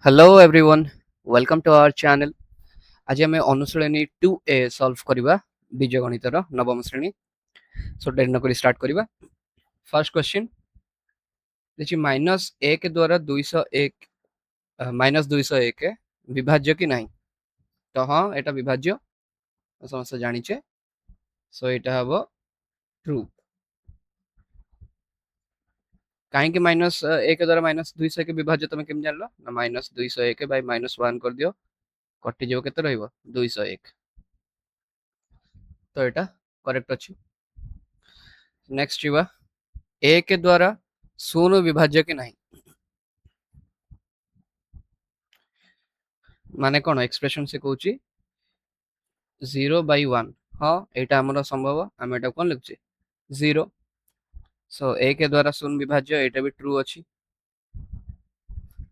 Hello everyone, welcome to our channel. आज आम अनुशीलनी 2A सॉल्व करवा बीजगणितर नवम श्रेणी। सो डेरी नक स्टार्ट करवा। फर्स्ट क्वेश्चन देखिए माइनस एक द्वारा 201 -201 विभाज्य कि नहीं। तो हाँ यहाँ विभाज्य समस्त जानीचे। सो यहाँ हम ट्रू। कहीं माइनस एक द्वारा -201 विभाज्य तुम केम जान ना -201 बै -1 कर दियो कटिज के 201। तो यहाँ करेक्ट अच्छी। नेक्स्ट जीवा एक द्वारा शून्य विभाज्य कि नहीं। माने कौन एक्सप्रेशन से कहूँ 0/1। हाँ यहाँ आम संभव आम यहाँ कौन लिखुचे 0। सो एक द्वारा शून्य विभाज्य यहाँ भी ट्रू अच्छी।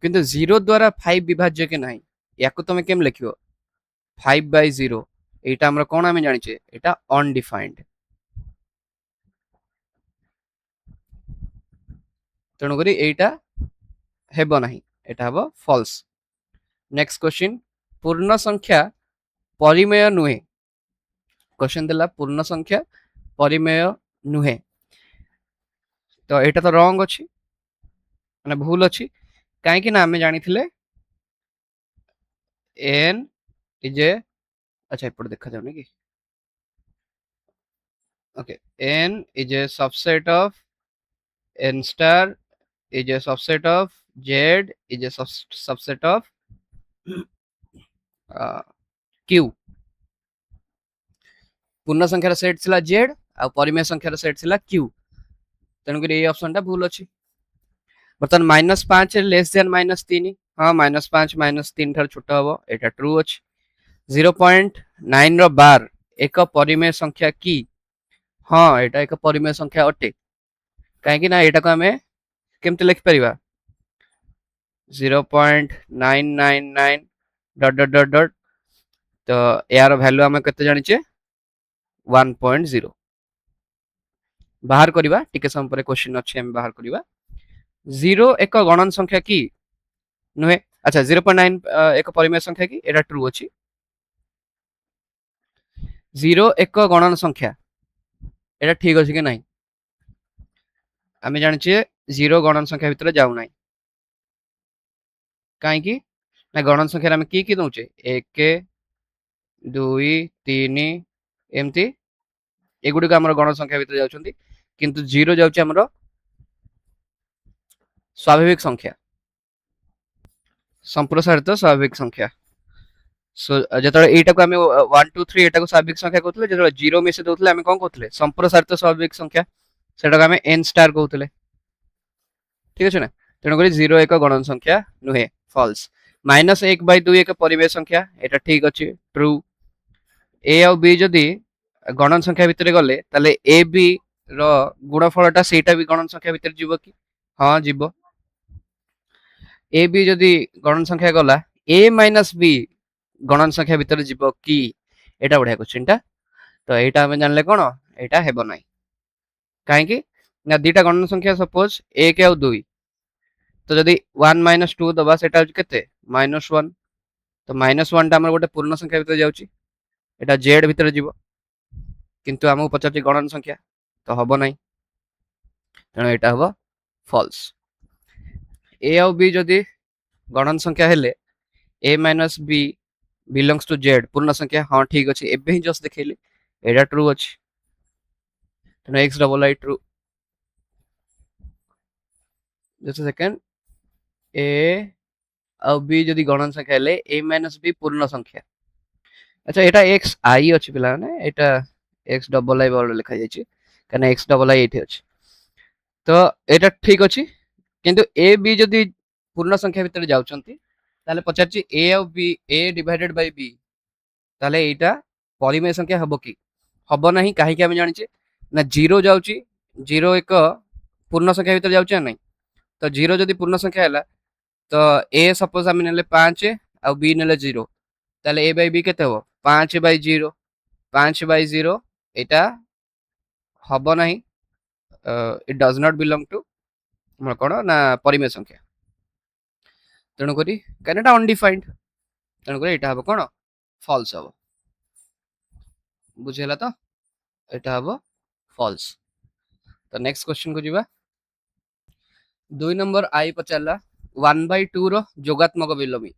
किंतु 0 द्वारा 5 विभाज्य कि नहीं या तुम केम लिख 5/0। यहाँ आम कौन आम जाचे यहाँ अनडिफाइंड। तेणुक यहाँ हेब ना, यहाँ हम फॉल्स। नेक्स्ट क्वेश्चन पूर्ण संख्या परिमेय नुहे। क्वेश्चन देला पूर्ण संख्या परिमेय नुहे। तो यहाँ तो रंग अच्छी मैंने भूल अच्छी कहीं आम जानी एन इज ए अच्छा एपट देखा जाऊनी कि okay N is a subset of N star is a subset of Z is a subset of Q. पूर्ण संख्यार सेट थिला जेड आ परिमेय संख्यार सेट थिला क्यू। तेणुक ये ऑप्शन टा भूल अच्छी। बर्तमान -5 लेस देन -3। हाँ -5 -3 ठार छोट हम यहाँ ट्रू अच्छी। 0.9 रो बार एक परिमेय संख्या की। हाँ यहाँ एक परिमेय संख्या अटे कहीं यहाँ को आम केमती लिखिपर 0.999 डट डट डट डट। तो यार वैल्यू आम के जाचे 1.0 बाहर करवा टिके समय पर क्वेश्चन अच्छे आम बाहर करवा। 0 एक गणन संख्या की नुहे। अच्छा 0.9 एक परिमेय संख्या की एटा ट्रू अच्छी। 0 एक गणन संख्या एटा ठीक अच्छे कि नहीं आम जाचे 0 गणन संख्या भितर जाऊ ना कहीं ना गणन संख्या आम कि दौचे 1 2 3 एमती एगुड़ी आम गण संख्या भितर जाउछंती किंतु 0 जाउचे आमर स्वाभाविक संख्या संप्रसारित स्वाभाविक संख्या। सो जो यहाँ को आम 1 2 3 यहाँ को स्वाभाविक संख्या कहते जो 0 मिसे दौले आम कौन कहते संप्रसारित स्वाभाविक संख्या से आम एन स्टार कहते। ठीक अच्छे ना तेणुक 0 एक गणन संख्या नुहे फॉल्स। -1/2 एक परिमेय संख्या यहाँ ठीक अच्छे ट्रू। ए आउ बी जदि गणन संख्या भितर गले ताले ए बी रो गुणफलटा सेटा भी गणन संख्या भितर जीव कि। हाँ जीव। ए बी जदि गणन संख्या गला ए माइनस बी गणन संख्या भितर जीव कि एटा बढ़िया क्वेश्चन टा। तो यहाँ आम जानले कौन यहाँ हेब ना कहीं ना दीटा गणन संख्या सपोज 1 आउ 2 तो जदि 1 - 2 दबा सेटा केते -1। तो -1 टा गोटे पूर्ण संख्या भितर जाउची एटा जेड भितर जीव किंतु आमको पचार गणन संख्या तो हम ना तेणु यहाँ हम फॉल्स। ए आउ बी जदि गणन संख्या हेले A minus B belongs to Z पूर्ण संख्या। हाँ ठीक अच्छे एवं ही जस्ट देखली यहाँ ट्रू अच्छे तेणु x double I true. Just second A आउ बी जदि गणन संख्या हेले ए माइनस बी पूर्ण संख्या। अच्छा यहाँ एक्स आई अच्छी पिला यहाँ एक्स डबल आई बल लिखा जाए कहीं एक्स डबल आई ये अच्छे। तो यहाँ ठीक अच्छे किंतु ए बी जदि पूर्ण संख्या भितर जाउछंती ताले पचारची ए आउ b a divided by b ताले एटा परिमेय संख्या हबो कि हबो नहीं कहीं आम जानिचे ना 0 जाउची 0 एक पूर्ण संख्या भितर जाउचे नहीं। तो 0 जदि पूर्ण संख्या हैला तो ए सपोज आम नेले 5 आउ बी नेले 0 ताले ए बाय बी केते हबो 5/0 5/0 एटा हबो नहीं। It does not belong to कौन ना परिमेय संख्या। तेणुक कहीं अनडिफाइंड तेणुक यहाँ हम कौन फॉल्स हम बुझेगा तो यहाँ हम फॉल्स। तो नेक्स्ट क्वेश्चन को जीवा 2 नंबर आई पचारा 1/2 रो जोगात्मक विलोमी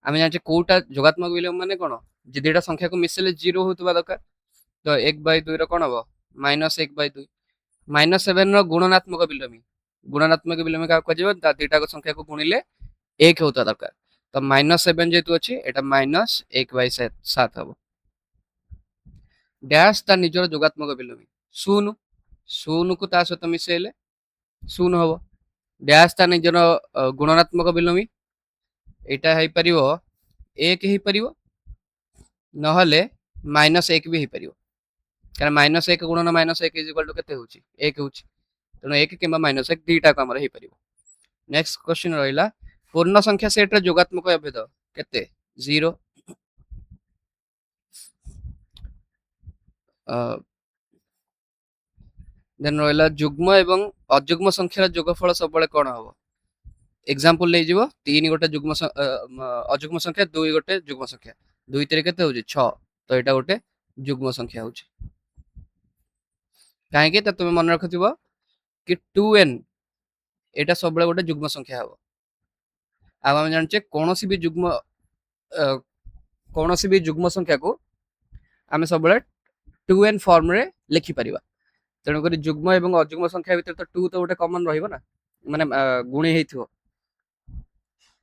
आम जाने कौटा जोगात्मक विलोम माने कौन जे दुटा संख्या को मिसेले 0 होता दरकार तो 1/2 कौन हम -1/2 -7 रो गुणनात्मक विलोमी क्या दुटा संख्या को गुणिले 1 होता दरकार तो -7 जेतु अच्छी एटा -1/7 हम डैश ता निजर जोगात्मक विलोमी शून्य शून्य को ता सहित मिसेले शून्य हम डैश ता निजर गुणनात्मक विलोमी एटा है परिवो 1 ही परिवो नहले -1 भी ही परिवो कारण -1 गुणन -1 इज इक्वल टू केते होची 1 होची तेणु 1 किंबा -1 दीटा को हमर हे परिवो। नेक्स्ट क्वेश्चन रहिला पूर्ण संख्या सेट रे जोगात्मक अभेद केते 0 देन रहिला जुग्म एवं अजुग्म संख्यार जोगफल सबले कोन हबो एग्जांपल ले जीवो 3 गोटे जुग्म अजुग्म संख्या 2 गोटे जुग्म संख्या 2 3 केते होची 6 तो एटा गोटे जुग्म संख्या होची काहे कि तुम मन रखिथिबो कि 2n एटा सबले गोटे जुग्म संख्या हबो आ हम जानचे कोनोसी भी जुग्म संख्या को आमे सबले 2n फॉर्म रे लिखि परिबा तेणु करी जुग्म एवं अजुग्म संख्या भितर तो 2 तो गोटे कॉमन रहिबो ना माने गुणी हेथिबो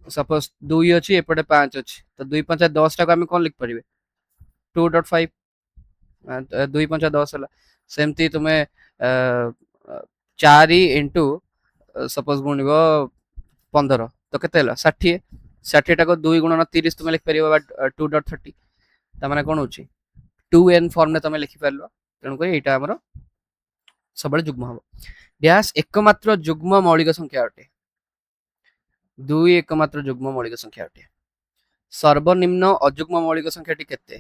सपोज 2 अछि एपटे 5 अछि तो 2 5 10 टा को आमे कोन लिख परिबे 2.5 2 5 10 हला सेमती तुमे 4 इंटू सपोज गुणिबो 15 तो केते हला 60 60 टा को 2 गुणन 30 तुमे लिख परिबो 2.30 ता माने कोन होची 2n फॉर्म ने तुमे लिखि परलो तेणु करी एटा हमरो सबले जुग्म हबो डैश एकमात्र जुग्म मौलिक संख्या अटे 2 एकमात्र जुग्म मौलिक संख्या अटे सर्वनिम्न अजुग्म मौलिक संख्याटी केते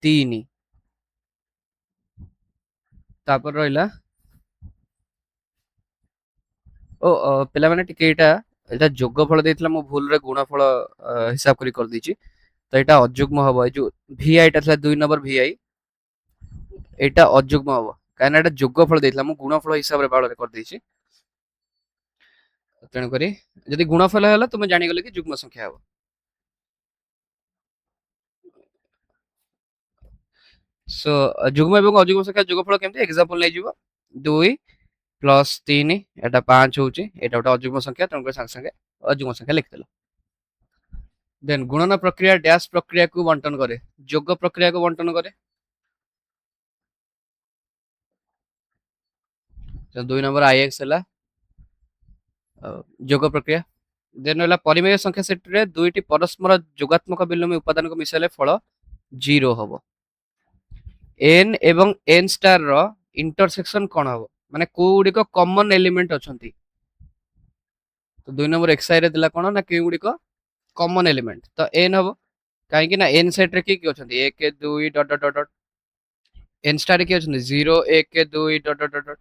3 तापर रहिला ओ पिला माने टिके एटा जोगफल देथिला मो भूल रे गुणफल हिसाब करी कर दीची तो एटा अजुग्म हबो जो vi टा थला 2 नंबर vi एटा अजुग्म हबो काना एटा जोगफल देथिला मो गुणफल हिसाब रे बाळ रे कर दीची तेणु करी जदि गुणफल हला तुम जानि गले कि जुग्म संख्या हबो सो जुग्म एवं अजुग्म संख्या जोगफल केमते एग्जांपल नै जीवो 2 प्लस 3 एटा 5 होची एटा गोटे अजुग्म संख्या तेणु करी संगे संगे अजुग्म संख्या लिख देलो देन गुणन प्रक्रिया डैश प्रक्रिया को बंटन करे जोग प्रक्रिया को बंटन करे तो 2 नंबर ix हला जोग प्रक्रिया देन हला परिमेय संख्या सेट रे दुईटी परस्पर जोगात्मक विलोमी उपादान को मिसाले फल 0 हबो n एवं n स्टार रो इंटरसेक्शन कोन हबो माने कोउडी को कॉमन एलिमेंट अछंती तो 2 नंबर xi रे दिला कोन ना केउडी को कॉमन एलिमेंट तो n हबो काहे कि ना n सेट रे की अछंती 1 2 dot dot dot n star रे की अछंती 0 1 2 डॉट डॉट डॉट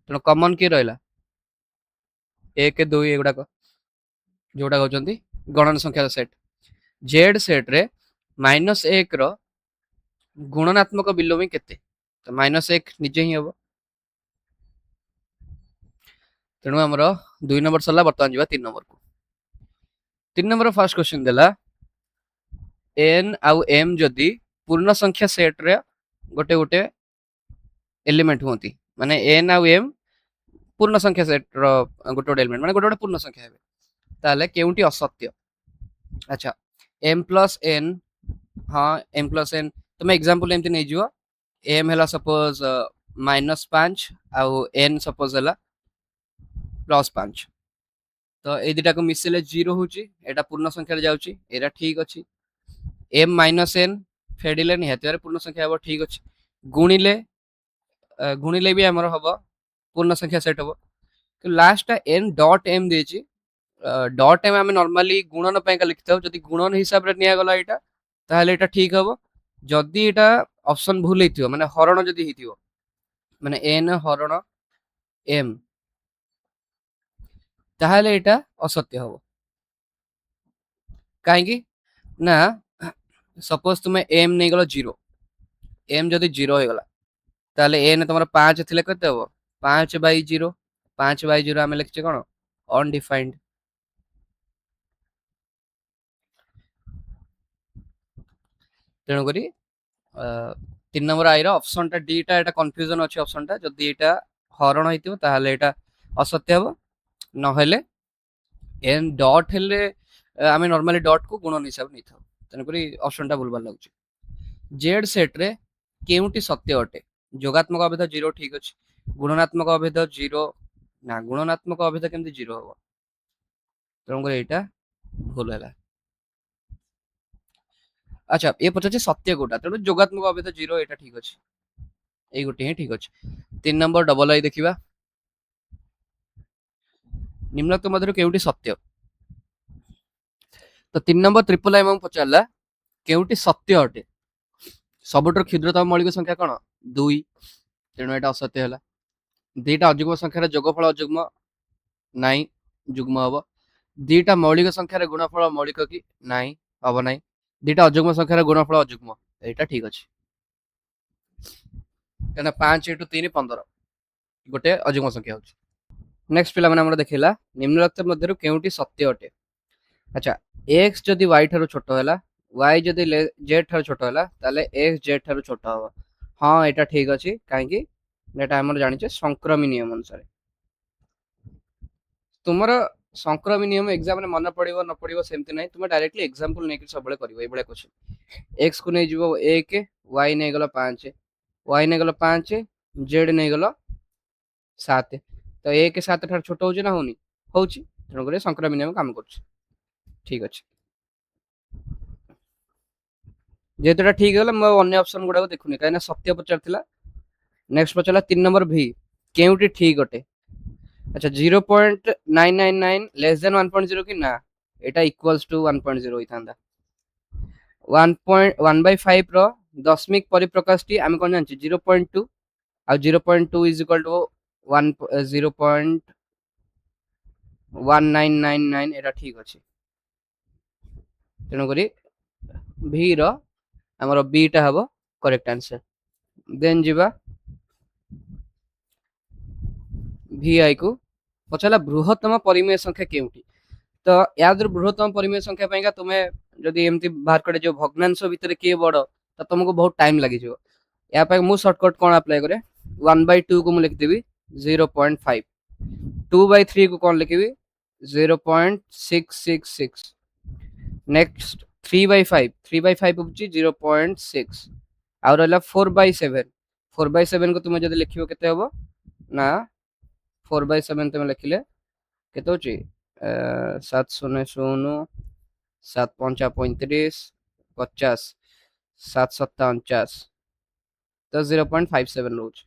तो कॉमन की रहला 1 2 एगुडा को जोटा होचंती गणन संख्या सेट z सेट रे -1 रो गुणनात्मक विलोमी केते तो -1 निजे ही हबो तेणु हमर 2 नंबर सरला बर्तमान जीवा 3 नंबर को 3 नंबर फर्स्ट क्वेश्चन देला n आउ m जदि पूर्ण संख्या सेट रे गोटे गोटे एलिमेंट होती माने n आउ m पूर्ण संख्या सेट रो गोटे गोटे एलिमेंट माने गोटे गोटे पूर्ण संख्या हेबे ताले केउंटी असत्य अच्छा m प्लस n हाँ m प्लस n तुम एग्जांपल एमती नै जिवो m हला सपोज -5 आउ n सपोज हला +5 तो ए दिटा को मिसेले 0 होची एटा पूर्ण संख्या रे जाउची एरा ठीक अछि m n फेडिले निहाती पूर्ण संख्या हबो ठीक अछि गुणिले गुणिले भी हमर हबो पूर्ण संख्या सेट हबो तो लास्ट n डॉट m देची डॉट m हम नॉर्मली गुणन पय का लिखताउ जदि गुणन हिसाब रे निया गला एटा ताहले एटा ठीक हबो जदि एटा ऑप्शन भूल हेतियो माने हरण जदि हेतियो माने n हरण m ताहले एटा असत्य हबो कहीं ना सपोज तुम्हें एम नहीं गलो 0 एम जदि 0 हो गला ताले एन तुम 5 थिले केते हबो 5/0 5/0 आमे लिखचे कोन अनडिफाइंड तेणु करी 3 नंबर आई रो ऑप्शन टा डी टा एटा कंफ्यूजन अछि ऑप्शन टा जदि एटा हरण होइतिबो ताले एटा असत्य हबो न हेले एन डॉट हेले आमे नॉर्मली डॉट को गुणन हिसाब नै थाउ तेणु करी ऑप्शन टा भूलबार लागुची जेड सेट रे केउटी सत्य अटे जोगात्मक अभेद 0 ठीक अछि गुणनात्मक अभेद 0 ना गुणनात्मक अभेद केमति 0 हबो तेणु करी एटा भूल हैला अच्छा ये पचाचे सत्य कोटा तेणु जोगात्मक अभेद 0 एटा ठीक अछि एई गोटे ही ठीक अछि 3 नंबर डबल आई देखिबा निम्नलिखित मध्यरु केउटी सत्य तो 3 नंबर ट्रिपल आई हम पचारला केउटी सत्य अटे सबुठर क्षुद्रतम मौलिक संख्या कोन 2 तेणु एटा असत्य हैला दीटा अजुग्म संख्यार जोगफल अजुग्म नाई जुग्म हबो दीटा मौलिक संख्यार गुणफल मौलिक कि नाई हबो नाई दीटा अजुग्म संख्यार गुणफल अजुग्म एटा ठीक अछि तेना 5 * 3 15 गोटे अजुग्म संख्या होछि नेक्स्ट पिला माने हमर देखिला निम्नलिखित मध्यरु केउटी सत्य अटे अच्छा x जदि y ठारो छोटो हैला y जदि z ठारो छोटो हैला ताले x z ठारो छोटो हबो हां एटा ठीक अछि काहे कि एटा हमर जानि छै संक्रमी नियम अनुसार तुमर संक्रमी नियम एग्जाम रे मन पड़िबो न पड़िबो सेमति नै तुम डायरेक्टली एग्जांपल नै कि सबले करिवो एबळे क्वेश्चन x को नै जिवो 1 y नै गलो 5 y नै गलो 5 z नै गलो 7 तो 1 7 ठार छोटो होछि ना होनी होछि तेणु करे संक्रमी नियम काम करछि ठीक अछि जेतुटा ठीक होला म अन्य ऑप्शन गुडा को देखुनी काहे सत्य पचार थिला नेक्स्ट पचारला 3 नंबर v केउटी ठीक अटे अच्छा 0.999 लेस देन 1.0 कि ना एटा इक्वल्स टू 1.0 होइथांदा 1.1/5 रो दशमिक परिप्रकाश टी आमे कोन जानछि 0.2 आ 0.2 इज इक्वल टू 1 0.1999 एटा ठीक अछि तेणु करी v रो हमर b टा हबो करेक्ट आंसर देन जिबा vi को पछला बृहत्तम परिमेय संख्या केउटी तो याद बृहत्तम परिमेय संख्या पाइका तुमे जदि एमती बाहर करे जो भग्नांश भितर के बड़ तो तुमको बहुत टाइम लागि जो या पे मु शॉर्टकट कोन अप्लाई करे 1/2 को मु लिख देबी 0.5 2/3 को कोन लिखबी 0.666 नेक्स्ट 3/5 3/5 होची 0.6 और रहला 4/7 4/7 को तुमे जदि लिखियो केते होबो ना 4/7 तुमे लिखिले केते होची 700 7 5 35 50 7 7 49 तो 0.57 रोच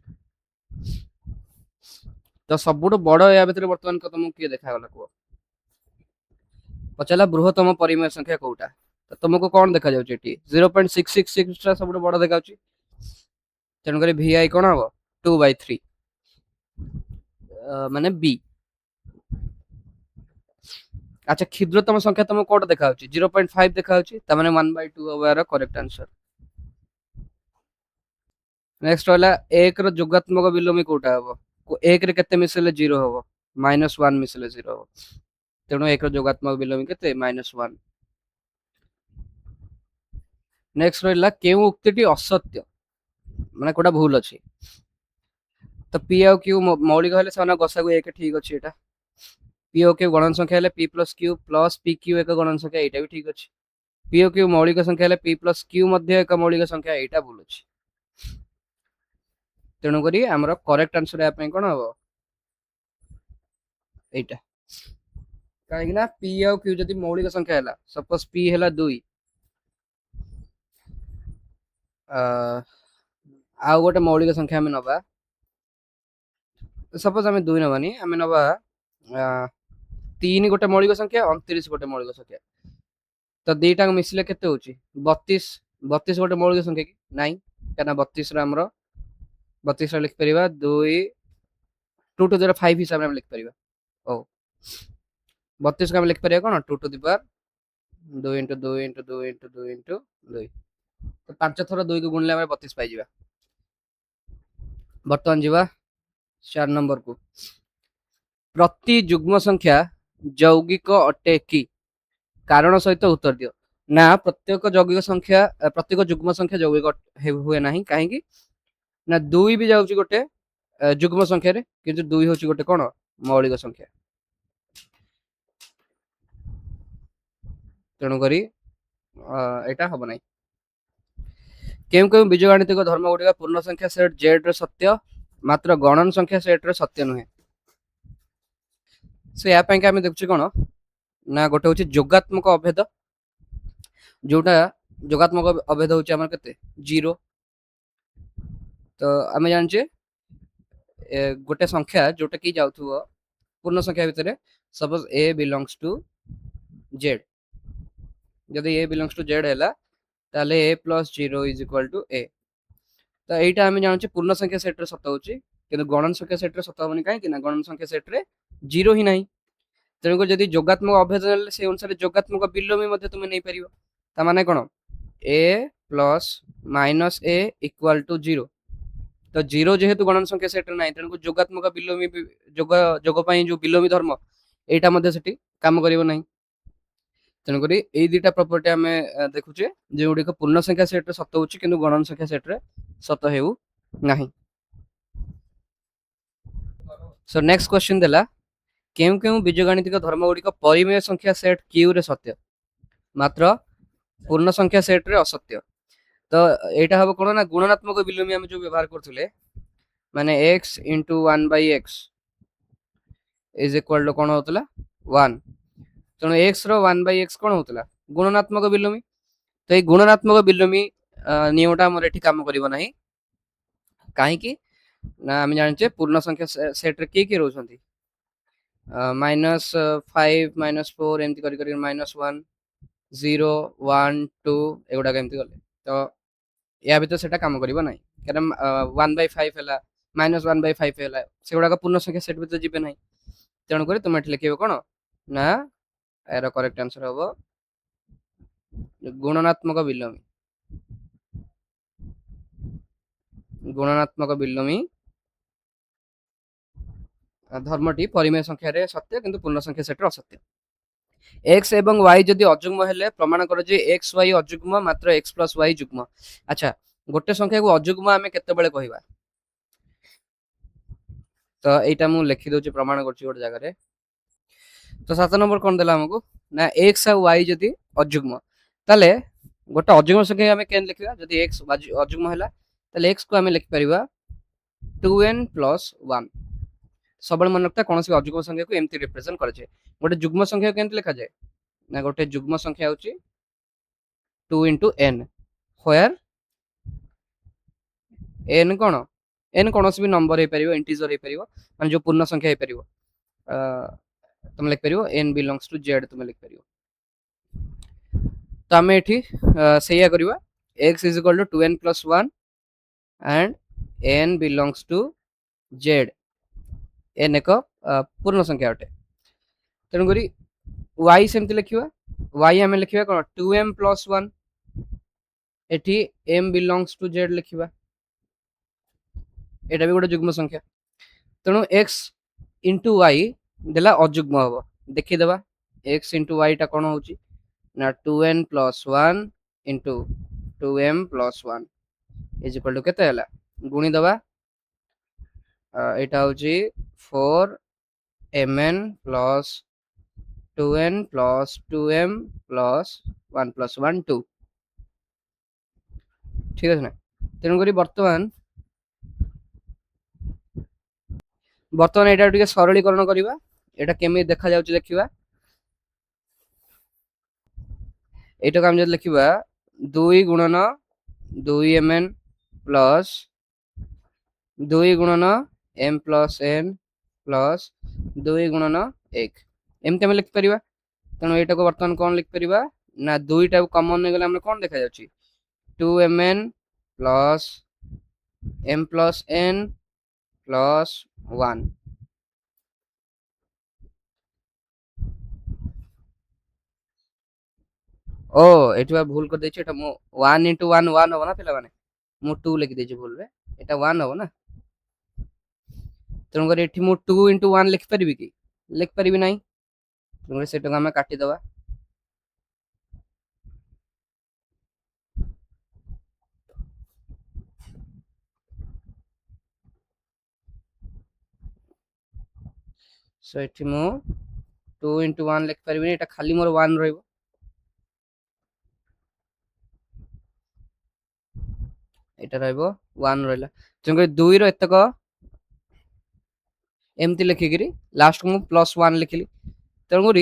तो सबुठ बड़ या भितर वर्तमान को तुमको किए देखा गला को पचला बृहत्तम परिमेय संख्या कोटा तो तुमको कोन देखा जाउची एटी 0.666 टा सबुठ बड़ देखाउची तेन करी vi कोन हबो 2/3 माने b अच्छा क्षुद्रतम संख्या तुमको कोटा देखाउची 0.5 देखाउची त माने 1/2 हबार करेक्ट आंसर नेक्स्ट वाला 1 रो जोगात्मक विलोमी कोटा हबो 1 रे केते मिसले 0 हबो -1 मिसले 0 हबो तेणु 1 रो जोगात्मक विलोमी केते -1 नेक्स्ट रहला केउ उक्तिटी असत्य माने कोटा भूल अछि तो p और q मौलिक हेले सना गसा को 1 ठीक अछि एटा p और q गणन संख्या हेले p + q + pq एक गणन संख्या एटा भी ठीक अछि p और q मौलिक संख्या हेले p + q मध्ये एक मौलिक संख्या एटा भूल अछि तेणु करी हमर करेक्ट आंसर या कोन हबो एटा काहे ना p और q जदि मौलिक संख्या हैला सपोज p हैला 2 आ गोटे मौलिक संख्या हम नबा सपोज हम 2 नबानी हम नबा 3 गोटे मौलिक संख्या 29 गोटे मौलिक संख्या तो दीटा मिसले केते होची 32 32 गोटे मौलिक संख्या कि नाही काना 32 रा हमरो 32 रा लिख परिबा 2 2 टू द 5 हिसाब हम लिख परिबा ओ 32 का हम लिख परिबा कोन 2 to the power 2 into 2 into 2 into 2 into 2 तो 5 थर 2 को गुणले हम 32 पाई जिबा। बर्तमान जीवा 4 नंबर को। प्रति जुग्म संख्या यौगिक अटे कि? कारण सहित उत्तर दियो। ना प्रत्येक यौगिक संख्या प्रत्येक जुग्म संख्या यौगिक हुए नाही काहेकि ना 2 भी जाउची गोटे जुग्म संख्या रे किंतु 2 होची गोटे कोन मौलिक संख्या। तेणु करी एटा हबो नाही। केउ केउ बीजगणितिक धर्म गुड़िका पूर्ण संख्या सेट जेड रे सत्य मात्र गणन संख्या सेट रे सत्य नुहे। से या ପାଇଁ कि आमे देखुची कोन ना गोटे होची जोगात्मक अभेद जोटा जोगात्मक अभेद होची हमर केते 0। तो आमे जानचे गोटे संख्या जोटा कि जाउथुबो पूर्ण संख्या भितरे suppose a belongs to z जदि a बिलोंग्स टू z हैला ताले a plus 0 is equal to a। तो एटा आमे जानचे पूर्ण संख्या सेट रे सत्य होची किंतु गणन संख्या सेट रे सत्य होबनी काहे कि ना गणन संख्या सेट रे 0 ही नाही। तेणुकर जदि जोगात्मक अभेद नेले से अनुसार जोगात्मक बिलोमी मध्ये तुमे नै परिबो। ता माने कोन a plus minus a equal to 0। तो 0 जेहेतु गणन संख्या सेट रे नाही तेणुकर जोगात्मक बिलोमी जोग जोग पई जो बिलोमी धर्म एटा मध्ये सेठी काम करिवो नाही। तेणुकर एई दुटा प्रॉपर्टी आमे देखुचे जे गुडी को पूर्ण संख्या सेट रे सत्य होची किंतु गणन संख्या सेट रे सत्य हेउ नाही। सो नेक्स्ट क्वेश्चन देला केउ केउ बीजगणितिक धर्म गुडी को परिमेय संख्या सेट Q रे सत्य मात्र पूर्ण संख्या सेट रे असत्य। तो एटा हबो कोन ना गुणनात्मक बिलोमी हम जो व्यवहार करथुले माने x into 1/x is equal to कोन होतला 1। तेणु x रो 1/x कोन होतला गुणनात्मक बिलोमी। तो ए गुणनात्मक बिलोमी नियमटा हमर एठी काम करिवो नाही काहे कि ना हम जानचे पूर्ण संख्या सेट रे के रहउछंती -5 -4 एमती करी करी -1 0 1 2 एगुडा केमती गले तो या भीतर सेटा काम करिवो नाही कारण 1/5 हैला -1/5 हैला सेगुडा पूर्ण संख्या सेट भीतर जिबे नाही। तेणु करी तुम एठी लिखिबो कोन ना एरो करेक्ट आंसर हबो गुणनात्मक बिलोमी। गुणनात्मक बिलोमी धर्मटी परिमेय संख्या रे सत्य किंतु पूर्ण संख्या सेट रे असत्य। x एवं y जदि अजुग्म हेले प्रमाण कर जे x y अजुग्म मात्र x प्लस y जुग्म। अच्छा गोटे संख्या को अजुग्म आमे केते बेले कहिबा तो एटा मु लिखि दोची प्रमाण करची गोटे जगह रे। तो 7 नंबर कोन देला हमको ना x और y जदि अजुग्म ताले गोटे अजुग्म संख्या आमे केन लिखिबा जदि x अजुग्म हैला ताले x को आमे लिखि परिबा 2n प्लस 1। सबल मन रखता कौन सी अजुग्म संख्या को एमती रिप्रेजेंट करे छे। गोटे जुग्म संख्या केमती लिखा जाए ना गोटे जुग्म संख्या होची 2 into n where n cone n कोनोसी भी नंबर हे परिबो इंटीजर हे परिबो माने जो पूर्ण संख्या हे परिबो तुम लिख परिबो n बिलोंग्स टू z तुम लिख परिबो। तो हमें एठी सेया करबा x is equal to 2n plus 1 and n belongs to z n एक पूर्ण संख्या अटे। तेणु करी y सेमती लिखिबा y हमें लिखिबा कोन 2m प्लस 1 एठी m बिलोंग्स टू z लिखिबा एटा भी गोटे जुग्म संख्या। तेणु x into y देला अजुग्म हबो देखि देबा x into y टा कोन होची ना 2n plus 1 into 2m plus 1 is equal to केते हला गुणी देबा एटा होची 4mn plus 2n plus 2m plus 1 plus 1 2 ठीक है ना। तेणु करी वर्तमान एटा टिके सरलीकरण करिबा एटा केमि देखा जाउची देखिबा एटा हम जद लिखिबा 2 गुणन 2mn प्लस 2 गुणन m प्लस n प्लस 2 गुणन 1 एमते हम लिख परिबा। तेणु एटा को वर्तमान कोन लिख परिबा ना दुईटा कॉमन ने गले हमने कोन देखा जाउची 2mn plus m plus n plus 1 ओ एठी बा भूल कर देछि एटा मु 1 into 1 1 हो ना पिला माने मु 2 लिखि देछि भूल रे एटा 1 हो ना तेणु कर एठी मु 2 into 1 लिखि परिबि कि लिखि परिबि नाही तेणु सेटा हम काटि दबा सो एठी मु 2 into 1 लिखि परिबि एटा खाली मोर 1 रहइबो एटा रहइबो 1 रहला तेणु कर 2 रो एतक एमती लिखिकी लास्ट को +1 लिखिली तेणुक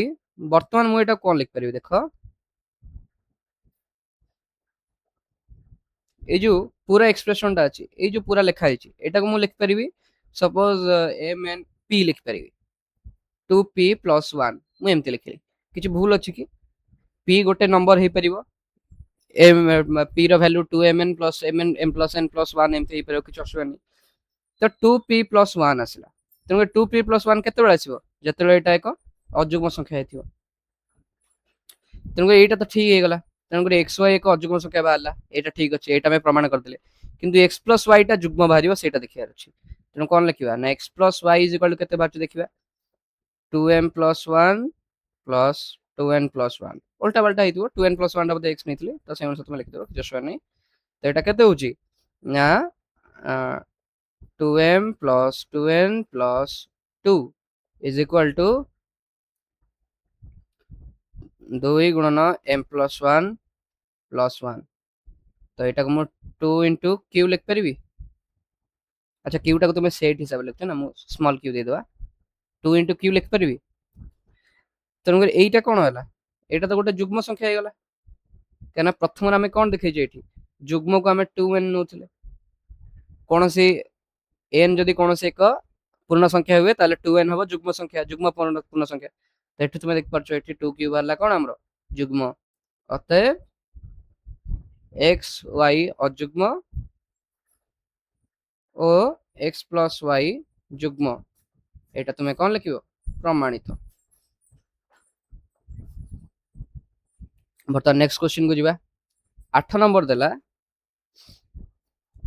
बर्तमान मुझे कौन लिखिपारि देख ये जो पूरा एक्सप्रेशन टा अच्छी ये जो पूरा लिखाई एटा को मुझे लिखिपारि सपोज एम एन पी लिखिपारि 2p+1 मुझे एमती लिखिली किसी भूल अच्छी कि p गोटे नंबर हो पार एम p रो वैल्यू 2mn + mn m+n+1 एमती हो पार किसी असुविधा नहीं तो 2p+1 आसला तेणु 2p+1 केते आसो जिते यहाँ एक अजुग्म संख्या हो तेणुक यहाँ तो ठीक है गला तेणुक एक्स वाई एक अजुग्म संख्या बाहर यहाँ ठीक अच्छे यहाँ प्रमाण करदे किंतु एक्स प्लस वाई टा जुग्म बाहर से देखिए तेणु कौन लिखा ना x plus y is equal to केते बाहर देखा 2m+1 प्लस 2n+1 उल्टा पाल्टा हो 2n+1 बोधे एक्स नहीं तो से अनुसार तुम लिखिदेव जस्ट नहीं तो यहाँ केते होची ना 2m+2n+2 इज इक्वल टू 2 गुणन m+1 +1 तो यहाँ को 2 into क्यू लिख पारि अच्छा क्यूटा को तुम्हें सेट हिसाब लिखते ना मु स्मॉल क्यू दे दवा 2 into क्यू लिख पारि तेणुक यहीटा कौन है यहाँ तो गोटे जुग्म संख्या होगा क्या प्रथम आम कौन देखी ये जुग्म को आम 2n नौले कौन सी एन जदि कौन से एक पूर्ण संख्या हुए ताले 2n हम जुग्म संख्या जुग्म पूर्ण संख्या तो ये तुम देख पार्छ ये 2 क्यू बाहर कौन आमर जुग्म अतएव एक्स वाई अजुग्म ओ एक्स प्लस वाई जुग्म एटा तुम्हें कौन लिखिबो प्रमाणित बर्तमान नेक्स्ट क्वेश्चन को जीवा 8 नंबर देला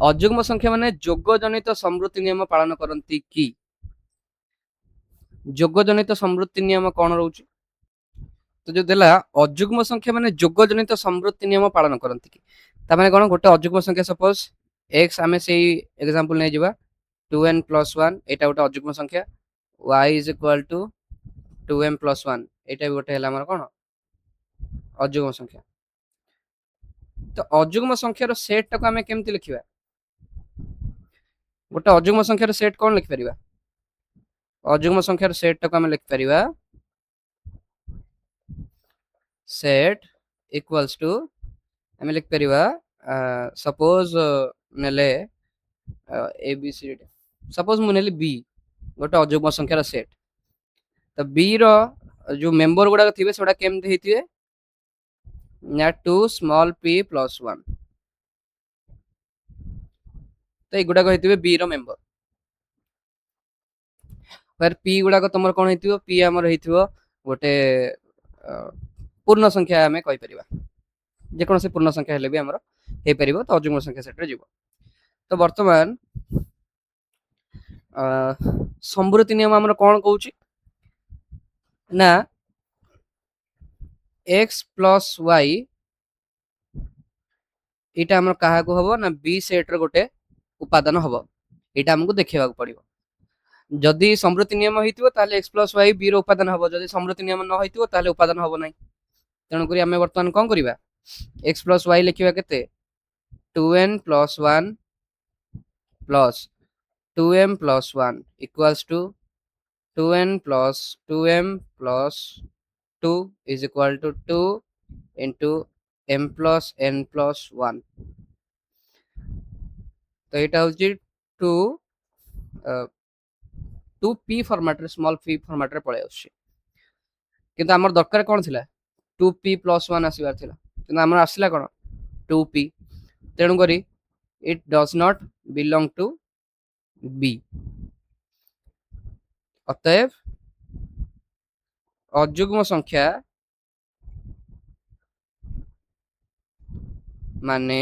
अजुग्म संख्या माने जोग जनित समृद्धि नियम पालन करती कि जोग जनित समृद्धि नियम कौन रोचे तो जो देला अजुग्म संख्या माने जोग जनित समृद्धि नियम पालन करती कि ता माने कोन गोटे अजुग्म संख्या सपोज x आमे सेही एग्जांपल नै जिबा 2n+1 एटा गोटे अजुग्म संख्या y is equal to 2m+1 एटा भी गोटे हला हमर कोन अजुग्म संख्या तो अजुग्म संख्यार सेट टाको आमे केमति लिखिबा गोटे अजुग्म संख्यार सेट कौन लिखि परिबा अजुग्म संख्यार सेट टाको आमे लिखि परिबा सेट इक्वल्स टू आमे लिखि परिबा सपोज नेले a b c d suppose मु नेली बी गोटे अजुग्म संख्यार सेट तो बी रो जो मेंबर गुडा थिबे सेडा केमति हेतिबे ना 2 स्मॉल p+1 तो ये गुडा हेतिबे बी रो मेंबर फिर पी गुडा तुम कौन हेतिबो पी हमर हेतिबो गोटे पूर्ण संख्या आमे कहि परिबा जे कोन से पूर्ण संख्या हेले भी हमर हे परिबो तो अजुग्म संख्या सेट रे जीवो तो वर्तमान समृद्धि नियम हमर कौन कहूची ना x प्लस y इटा हमर कहा को हबो ना बी सेट रे गोटे उपादान हबो इटा हमको देखिबा को पड़िबो जदि समृद्धि नियम होइतिबो ताले x प्लस y बी रो उपादान हबो जदि समृद्धि नियम न होइतिबो ताले उपादान हबो नै तेणु करी आमे वर्तमान कोन करिबा x प्लस y लिखिबा केते 2n+1 plus 2m+1 equals to 2n plus 2m plus 2 is equal to 2 into m plus n plus 1 तो ये हूँ 2 2p फॉर्मेट रे स्मॉल p फॉर्मेट रे पळे आछी किंतु हमर दरकार कोन थिला 2p+1 आसीबार थिला किंतु हमर आसीला कोन 2p तेणु करी it does not belong to b अतएव अजुग्म संख्या ମାନେ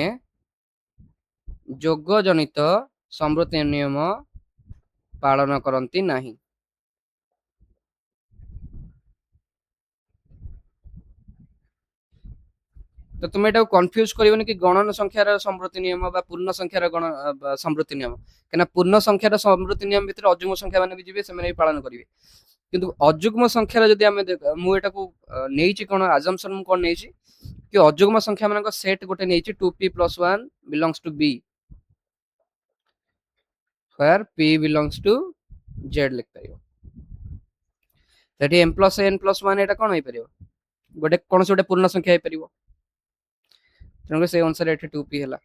ଯୋଗ ଜନିତ ସମୃତି ନିୟମ ପାଳନ କରନ୍ତି ନାହିଁ। तो तुम एटा कंफ्यूज करबनी कि गणन संख्यार समृति नियम बा पूर्ण संख्यार गण समृति नियम केना पूर्ण संख्यार समृति नियम भितर अजुग्म संख्या माने भी जिवे से माने पालन करिवे किंतु अजुग्म संख्यार जदि हम मु एटा को नेइची कोन अजम्पशन मु कोन नेइची कि अजुग्म संख्या मानक सेट गोटे नेइची 2p + 1 belongs to b where p belongs to z लिख परियो तठी m + n + 1 एटा कोन होई परियो गोटे कोन से गोटे पूर्ण संख्या होई परियो तेणु से अनुसार एठी 2p हला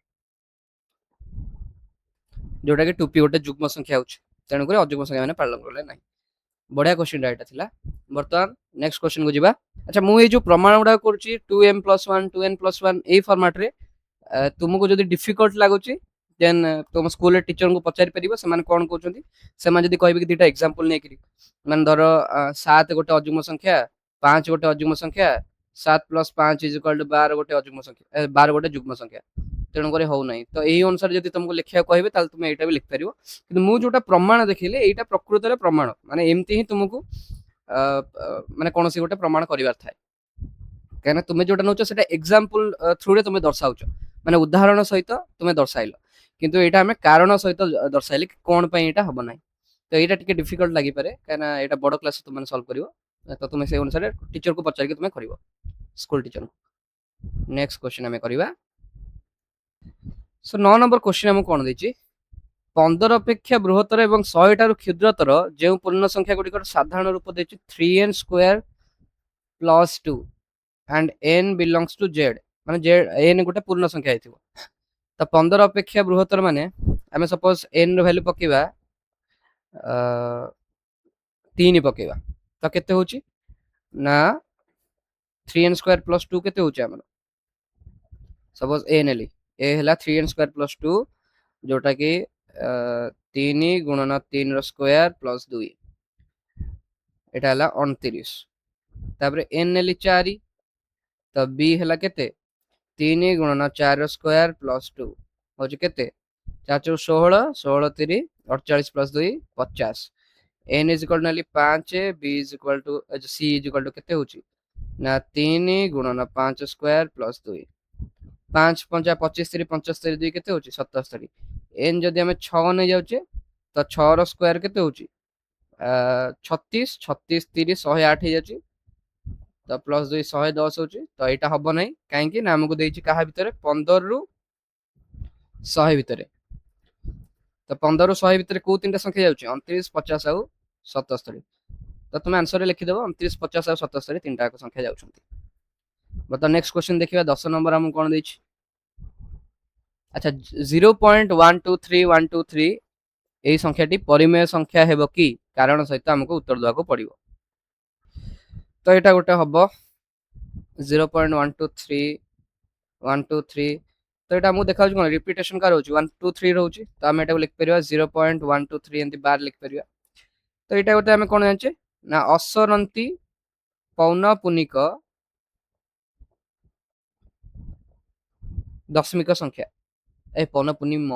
जोटा कि 2p गोटे जुग्म संख्या होछ तेणु करे अजुग्म संख्या माने पालन करले नाही बढ़िया क्वेश्चन एटा थिला वर्तमान नेक्स्ट क्वेश्चन को जिबा अच्छा मु ए जो प्रमाण उडा करछि 2m + 1 2n + 1 ए फॉर्मेट रे तुमको जदि डिफिकल्ट लागुछि देन तुम स्कूल रे टीचर को पचारि परिबो से माने कोन कहउछंती से माने जदि कहबे कि दुटा एग्जांपल नै करी माने धरो 7 गोटे अजुग्म संख्या 5 गोटे अजुग्म संख्या 7 + 5 = 12 गोटे अजुग्म संख्या 12 गोटे जुग्म संख्या तेणु करे हो नाही तो एही अनुसार जदि तुमको लिखिया कहबे ताल तुम एटा भी लिख परिबो किंतु मु जोटा प्रमाण देखिले एटा प्रकृत रे प्रमाण माने एमती ही तुमको माने कोनोसी गोटे प्रमाण करिवार थाए कहना तुमे जोटा नउछ सेटा एग्जांपल थ्रू रे तुमे दर्शाउछ माने उदाहरण सहित तुमे दर्शाइलो किंतु एटा हमें कारण सहित दर्शाइले कि कोन पई एटा हबो नाही तो एटा टिके डिफिकल्ट लागि पारे कहना एटा बड़ क्लास तुम माने सॉल्व करिवो तो तुमे से अनुसार टीचर को पचार के तुमे करिवो स्कूल टीचर नेक्स्ट क्वेश्चन हमें करिवा सो 9 नंबर क्वेश्चन हम कोन देछि 15 अपेक्षा बृहत्तर एवं 100 ठाରୁ କ୍ଷୁଦ୍ରତର ଯେଉଁ ପୂର୍ଣ୍ଣ ସଂଖ୍ୟା ଗୁଡ଼ିକର ସାଧାରଣ ରୂପ ଦେଇଛି 3n square plus 2 and n belongs to z ମାନେ z n ଗୋଟେ ପୂର୍ଣ୍ଣ ସଂଖ୍ୟା ହେଇଥିବ ତ 15 ଅପେକ୍ଷା ବୃହତ୍ତର ମାନେ ଆମେ ସପୋଜ n ର ଭ୍ୟାଲୁ ପକେଇବା 3 ପକେଇବା ତ କେତେ होची ना 3n स्क्वायर प्लस 2 केते होची हमर सपोज a नेली a हला 3n स्क्वायर प्लस 2 जोटा कि 3 गुणन 3 रो स्क्वायर प्लस 2 एटा हला 29 तापर n नेली 4 तो b हला केते 3 गुणन 4 रो स्क्वायर प्लस 2 होची केते 4 * 16 16 3 48 प्लस 2 50 n = नेली 5 b = c = केते होची ना 3 गुणन 5 स्क्वायर प्लस 2 5 5 25 3 75 2 केते होची 77 n जदि हमें 6 नै जाउचे तो 6 रो स्क्वायर केते होची 36 36 3 108 हे जाची तो प्लस 2 110 होची तो एटा हबो नै काहे कि ना हमको देइची काहा भितरे 15 रु 100 भितरे तो 15 रु 100 भितरे को तीनटा संख्या जाउची 29 50 और 77 तो तुम आंसर रे लिखि देबो 29 50 और 77 तीनटा को संख्या जाउछंती बता नेक्स्ट क्वेश्चन देखिबा 10 नंबर हम कोन देइची अच्छा 0.123123 एही संख्याटी परिमेय संख्या हेबो की कारण सहित हमको उत्तर देबा को पड़िबो तो एटा गोटे हबो 0.123123 तो एटा मु देखाउ कोन रिपीटेशन का रहउची 1 2 3 रहउची तो हम एटा को लिख परिबा 0.123 एंती बार लिख परिबा तो एटा गोटे हम कोन जानचे ना असरंती पौनपुनिक दशमिक संख्या ए पौनपुनिक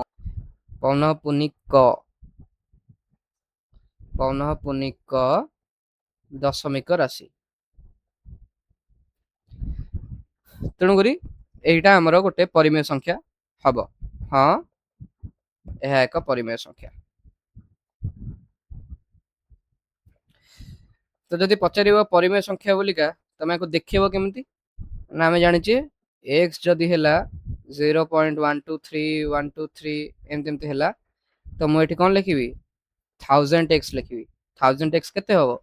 दशमिक राशि तेणु करी एटा हमर गोटे परिमेय संख्या हबो हां एहा एक परिमेय संख्या तो जदि पचारिबो परिमेय संख्या बोलिका तमे को देखिबो केमती ना हमें जानि छी x जदि हैला 0.123123 एमते हैला तो मु एठी कोन लिखिबी 1000x लिखिबी 1000x केते होबो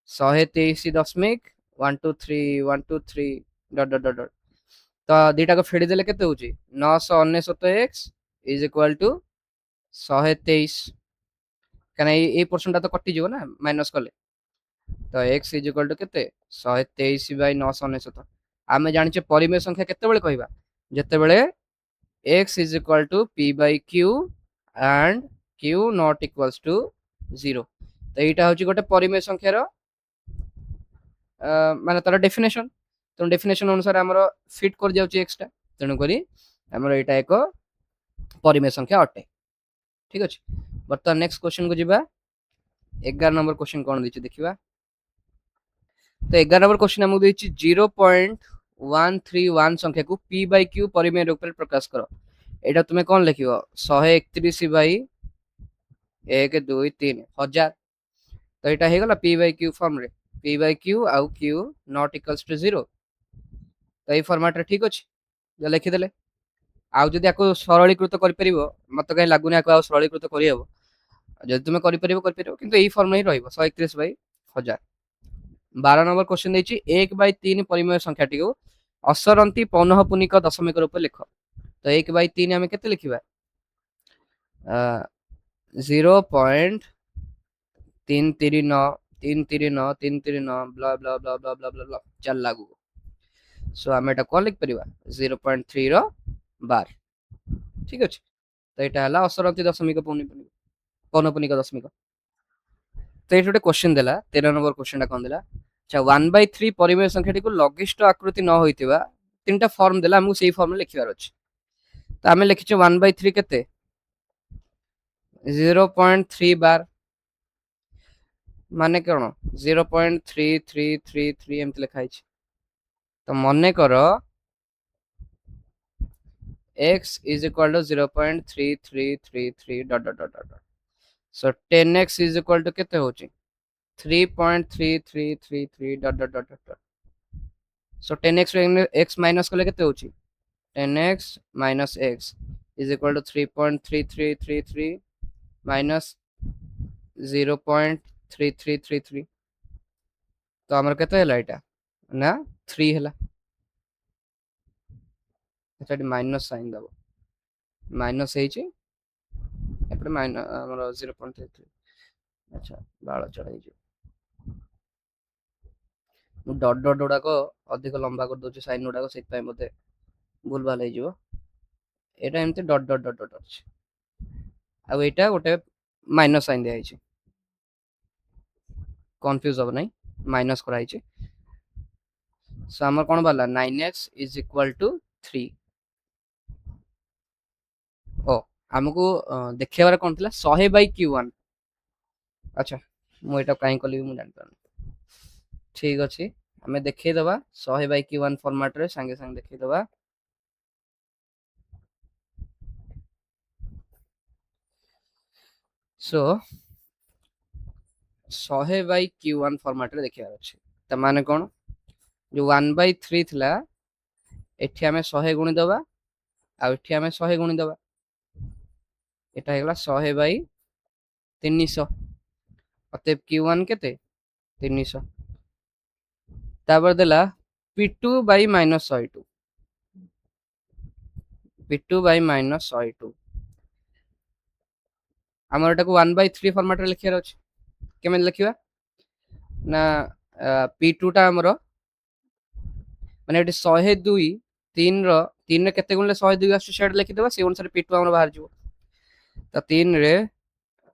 123.123 डॉट डॉट डॉट तो दीटा को फेडी देले केते होची 999x = 123 कना ए परसेंट तो कटि जिवो ना माइनस करले तो x = केते 123/999 आमे जानि छे परिमेय संख्या केते बेले कहबा जते बेले x = p/q and q not equals to 0 तो एटा होची गोटे परिमेय संख्या रो माने तार डेफिनेशन तो डेफिनेशन अनुसार हमरो फिट कर जाउची x टा तेनु करी हमर एटा एक परिमेय संख्या अटे ठीक अछि बर्तमान नेक्स्ट क्वेश्चन को जिबा 11 नंबर क्वेश्चन कोन दैछि देखिबा तो 11 नंबर क्वेश्चन हमको दैछि 0.131 संख्या को p by q परिमेय रूप में प्रकाश करो एटा तुमे कोन लिखिबो 131 बाई 1 2 3 हजार तो एटा हे गला p by q फॉर्म रे p by q आउ q नॉट इक्वल्स टू 0 तो ए फॉर्मेट रे ठीक अछि जे लिखि देले आउ जदि आको सरलीकृत करि परिबो मते कहीं लागुनी आको आउ सरलीकृत करि हेबो जदि तुमे करि परिबो किंतु एई फॉर्म रे रहइबो 131 बाई 1000 12 नंबर क्वेश्चन दैछि 1 बाई 3 परिमेय संख्याटी को असरंती पौनःपुनिक दशमिक रूप लिख तो 1 बाई 3 हमें केते लिखिबा 0.339 ब्ला ब्ला ब्ला ब्ला ब्ला ब्ला चल लागू सो हमें एटा कोन लिख परिबा 0.3 रो 12 ठीक अछि तो एटा हला असरंती दशमिक पौनःपुनिक दशमिक तो ये क्वेश्चन देला 13 नंबर क्वेश्चन कोन देला अच्छा 1/3 परिमेय संख्याटी को लघिष्ठ आकृति न होइतिबा तीनटा फॉर्म देला हमहु सेही फॉर्म लिखिबार अछि तो हमें लिखिछ 1/3 केते 0.3 बार माने कोन 0.3333 एमति लिखाइ छ तो मने करो x is equal to 0.3333 dot dot dot dot so 10x is equal to केते होची 3.3333 dot dot dot dot so 10x x minus कले केते होची 10x minus x is equal to 3.3333 minus 0.3333 तो हमर केते हला एटा ना 3 हला अच्छा माइनस साइन दबो माइनस हेची एपटे माइनस हमर 0.33 अच्छा बाळ चढ़ाई जो डॉट डॉट डॉट को अधिक लंबा कर दोची साइन उडा को सेत पय मते भूल भाल हे जिवो एटा एमते डॉट डॉट डॉट डॉट अछि आ एटा गोटे माइनस साइन दिया हेची कंफ्यूज हो नै माइनस करा हेची सो हमर कोन बाला 9x is equal to 3 ओ हमको देखिबार कोन थिला 100 बाय q1 अच्छा मु एटा काई कली मु जान पान ठीक अछि हमें देखै दबा 100 बाय q1 फॉर्मेट रे संगे संग देखै दबा सो 100 बाय q1 फॉर्मेट रे देखिबार अछि त माने कोन जो 1/3 थिला एठी हमें 100 गुणी दबा आ एठी हमें 100 गुणी दबा एटा हेगला 100 बाय 300 अतएव q1 केते 300 तापर देला p2 बाय -102 p2 बाय -102 हमर एटा को 1/3 फॉर्मेट रे लिखियार अछि केमे लिखिबा ना p2 टा हमरो माने एटी 102 3 रो 3 रे केते गुणले 102 आछी सेड लिखि देबा से अनुसार p2 हमरो बाहर जिवो त 3 रे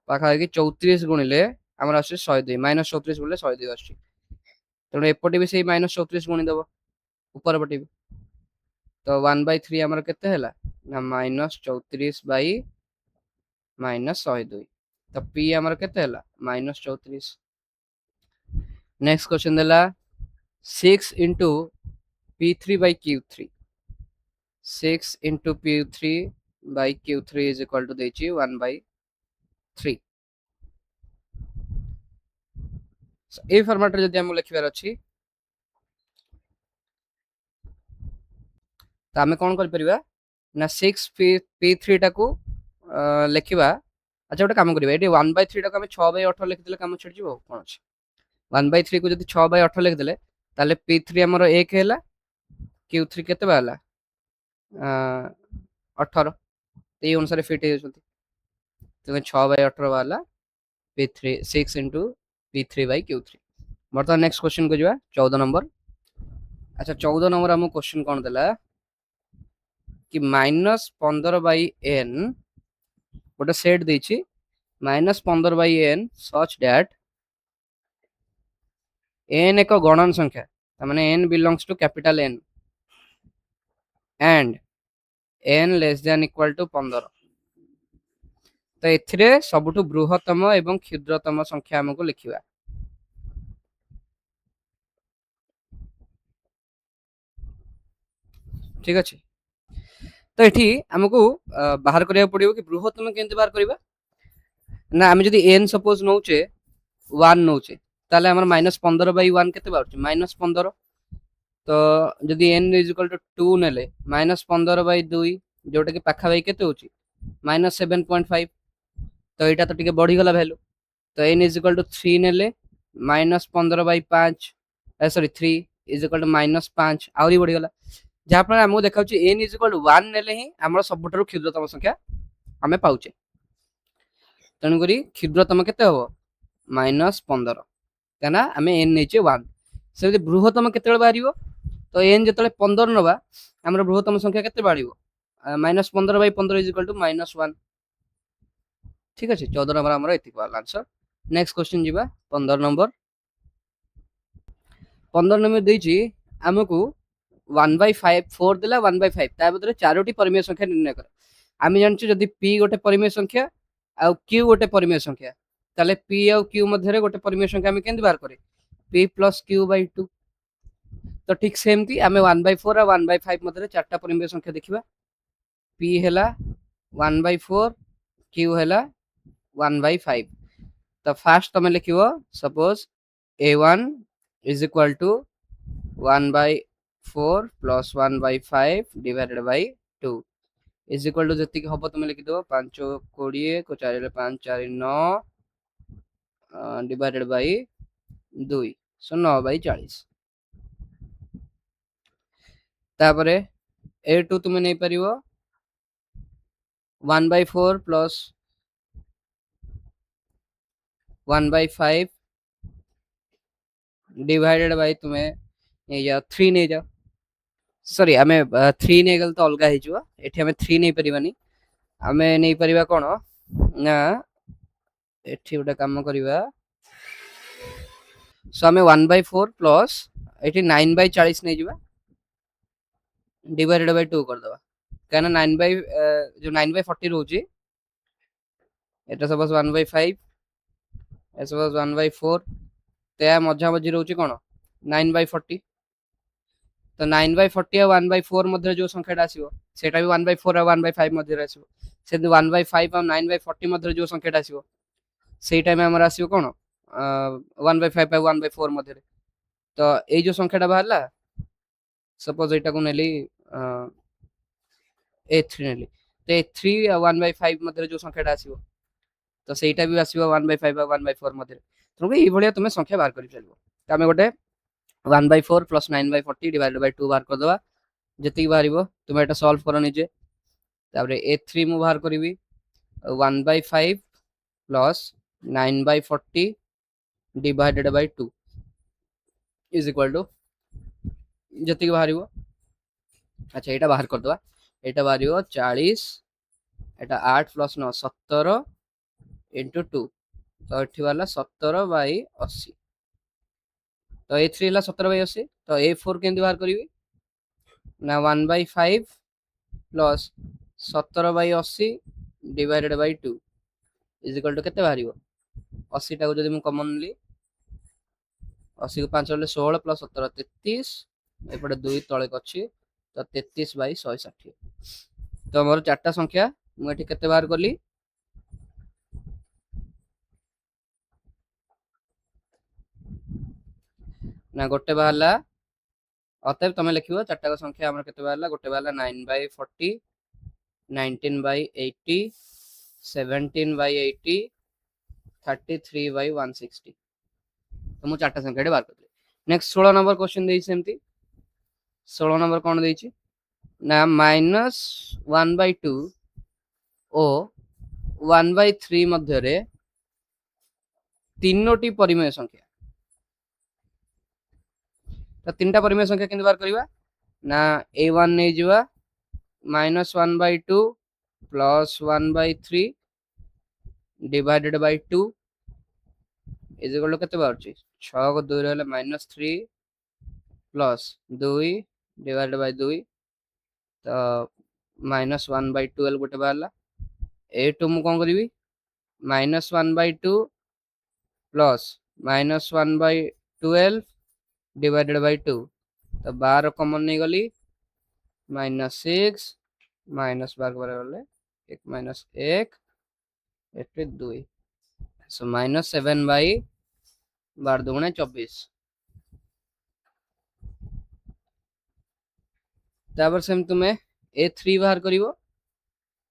पाखा कि 34 गुणिले हमर आछी 102 -34 गुणिले 102 आछी तणे एपटे भी सेही -34 गुणी देबो ऊपर पटे भी तो 1/3 हमर केते हैला ना -34 बाई -102 तो p हमर केते हैला -34 नेक्स्ट क्वेश्चन देला 6 into p3 by q3 6 into p3 by q3 is equal to देछि 1/3 ए फॉर्मेट रे जदि हम लिखिबार अछि त हमें कोन कर परिबा ना 6 p3 टा को लिखिबा अच्छा गोटे काम करिबा एटी 1/3 टा को हम 6/18 लिखि देले काम छड़ जिवो कोन अछि 1/3 को जदि 6/18 लिखि देले ताले p3 हमर 1 हैला q3 केते बाला 18 ए अनुसार फिट हे जछंती तो 6/18 वाला p3 6 into p3 by q3 बर्तमान नेक्स्ट क्वेश्चन को जिवा 14 नंबर अच्छा 14 नंबर हम क्वेश्चन कोन देला कि -15/n गोटे सेट देछि -15/n such that n एक गणन संख्या माने n belongs to capital N and n less than equal to 15 तो एथिरे सबुठु बृहत्तम एवं क्षुद्रतम संख्या हमको लिखिबा ठीक अछि तो एठी हमको बाहर करिया पड़िबो कि बृहत्तम केंति बाहर करिबा ना हम जदी n सपोज नौचे 1 नौचे ताले हमर -15/1 केते बाउची -15 तो जदी n इज इक्वल टू 2 नेले -15/2 जोटा कि पाखा भाई केते होची -7.5 तो एटा तो टिके बढ़ी गला वैल्यू तो n इज इक्वल टू 3 नेले -15/5 सॉरी 3 इज इक्वल टू -5 आउरी बढ़ी गला जहाँ पर हमको देखाउची n इज इक्वल टू 1 नेले ही हमर सबुठारु क्षुद्रतम संख्या हमें पाउचे तेणु करी क्षुद्रतम केते हबो -15 कहना आमे n नेचे 1 से बृहत्तम केते बाहरिबो तो n जतले 15 नबा हमर बृहत्तम संख्या केते बाहरिबो -15/15 इज इक्वल टू -1 ठीक अछि 14 नंबर हमर एतिक वाला आंसर नेक्स्ट क्वेश्चन जीवा 15 नंबर 15 नंबर देछि हमकु 1/5 4 देला 1/5 ता बदले चारोटी परिमेय संख्या निर्णय कर आमे जानछु जदी p गोटे परिमेय संख्या आ q गोटे परिमेय संख्या ताले p आ q मध्य रे गोटे परिमेय संख्या आमे केंति बाहर करे p + q/2 तो ठीक सेमती आमे 1/4 आ 1/5 मध्य रे चारटा परिमेय संख्या देखिबा p हैला 1/4 q हैला 1/5 तो फास्ट तमे लिखिबो suppose a1 is equal to 1/4 plus 1/5 divided by 2 is equal to जति के हबो तमे लिखि दो 5 20 को 4 रे 5 4 9 डिवाइडेड बाय 2 सो 9/40 तापरे a2 तुमे नै परिबो 1/4 प्लस 1/5 डिवाइडेड बाय तुम्हें नै जा 3 नै जा सॉरी हमें 3 नै गल तो अलगा हे जुवा एठी हमें 3 नै परिबानी हमें नै परिबा कोन ना एठी उडा काम करिबा सो हमें 1/4 प्लस एठी 9/40 नै जुवा डिवाइडेड बाय 2 कर दबा कहना 9 बाय जो 9/40 रहउची एटा सपोज 1/5 ए सपोज 1/4 ते मझा मझी रहउची कोन 9/40 तो 9/40 और 1/4 मध्य जो संख्याटा आसीबो सेटा भी 1/4 और 1/5 मध्य आसीबो से 1/5 और 9/40 मध्य जो संख्याटा आसीबो सेई टाइम हमर आसीबो कोन 1/5 और 1/4 मध्य तो ए जो संख्याटा बाहरला सपोज एटा को नेली a3 नेली तो a3 और 1/5 मध्य जो संख्याटा आसीबो तो सेटा भी आसीबो 1/5 और 1/4 मध्य तो ए भलिया तुमे संख्या बाहर करि चलबो त हमें गोटे 1/4 प्लस 9/40 डिवाइडेड बाय 2 बाहर कर दवा जति बाहरिबो तुमे एटा सॉल्व करो निजे तापरे a3 मु बाहर करिवि 1/5 plus 9/40 divided by 2 is equal to जति बाहरिबो अच्छा एटा बाहर कर दवा एटा बाहरिबो 40 एटा 8 प्लस 9 17 into 2 तो एठी वाला 17/80 तो a3 ହେଲା 17/80 तो a4 केंति बाहर करिवि ना 1/5 plus 17/80 divided by 2 is equal to केते बाहरिबो 80 टा को जदी मु कॉमन ली 80 को 5 ले 16 प्लस 17 33 एपटे 2 तळे अछि तो 33/160 तो हमर चारटा संख्या मु एठी केते बाहर करली ना गोटे बाहरला अतएव तमे लिखिबो चारटा का संख्या हमर केते बाहरला गोटे बाहरला 9/40 19/80 17/80 33/160 तो मु चारटा संख्या बाहर करली नेक्स्ट 16 नंबर क्वेश्चन देई सेमती 16 नंबर कोन देइछि ना -1/2 ओ 1/3 मध्य रे तीनोटी परिमेय संख्या तो तीनटा परिमेय संख्या केंति बाहर करबा ना a1 नै जिवा -1/2 plus 1/3 divided by 2 is equal to केते बाहर 6 को 2 रहले -3 प्लस 2 डिवाइडेड बाय 2 तो -1/12 गोटे बाहरला एठू मु कौन करी -1/2 प्लस -1/12 डिवाइडेड बाय 2 तो 12 कॉमन नहीं गली -6 -12 बार गले 1 -1 एटे 2 सो -7/12 दुगुणे 24 तापर सेम तुम्हें A3 बाहर करिवो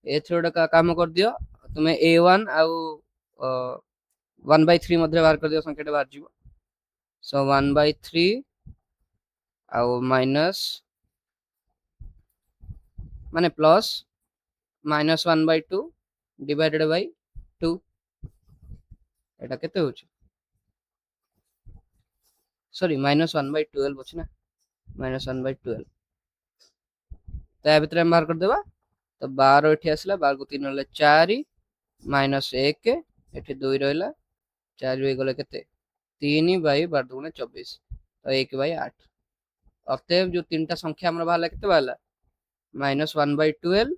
A3 गोटे काम कर दियो तुम्हें A1 आउ 1/3 मध्य बाहर कर दियो संख्याटा बाहर जीवो सो 1/3 आउ माइनस माने प्लस -1/2 डिवाइडेड बाय 2 एटा केते होची सॉरी -1/12 अछि ना -1/12 तो या भितर हम बाहर कर देबा तो 12 एठी आसला 12 को 3 हले 4 -1 एठी 2 रहला 4 होई गले केते 3/12 दुगुणे 24 तो 1/8 अतएव जो तीनटा संख्या हमरा बाहरला केते बाहरला -1/12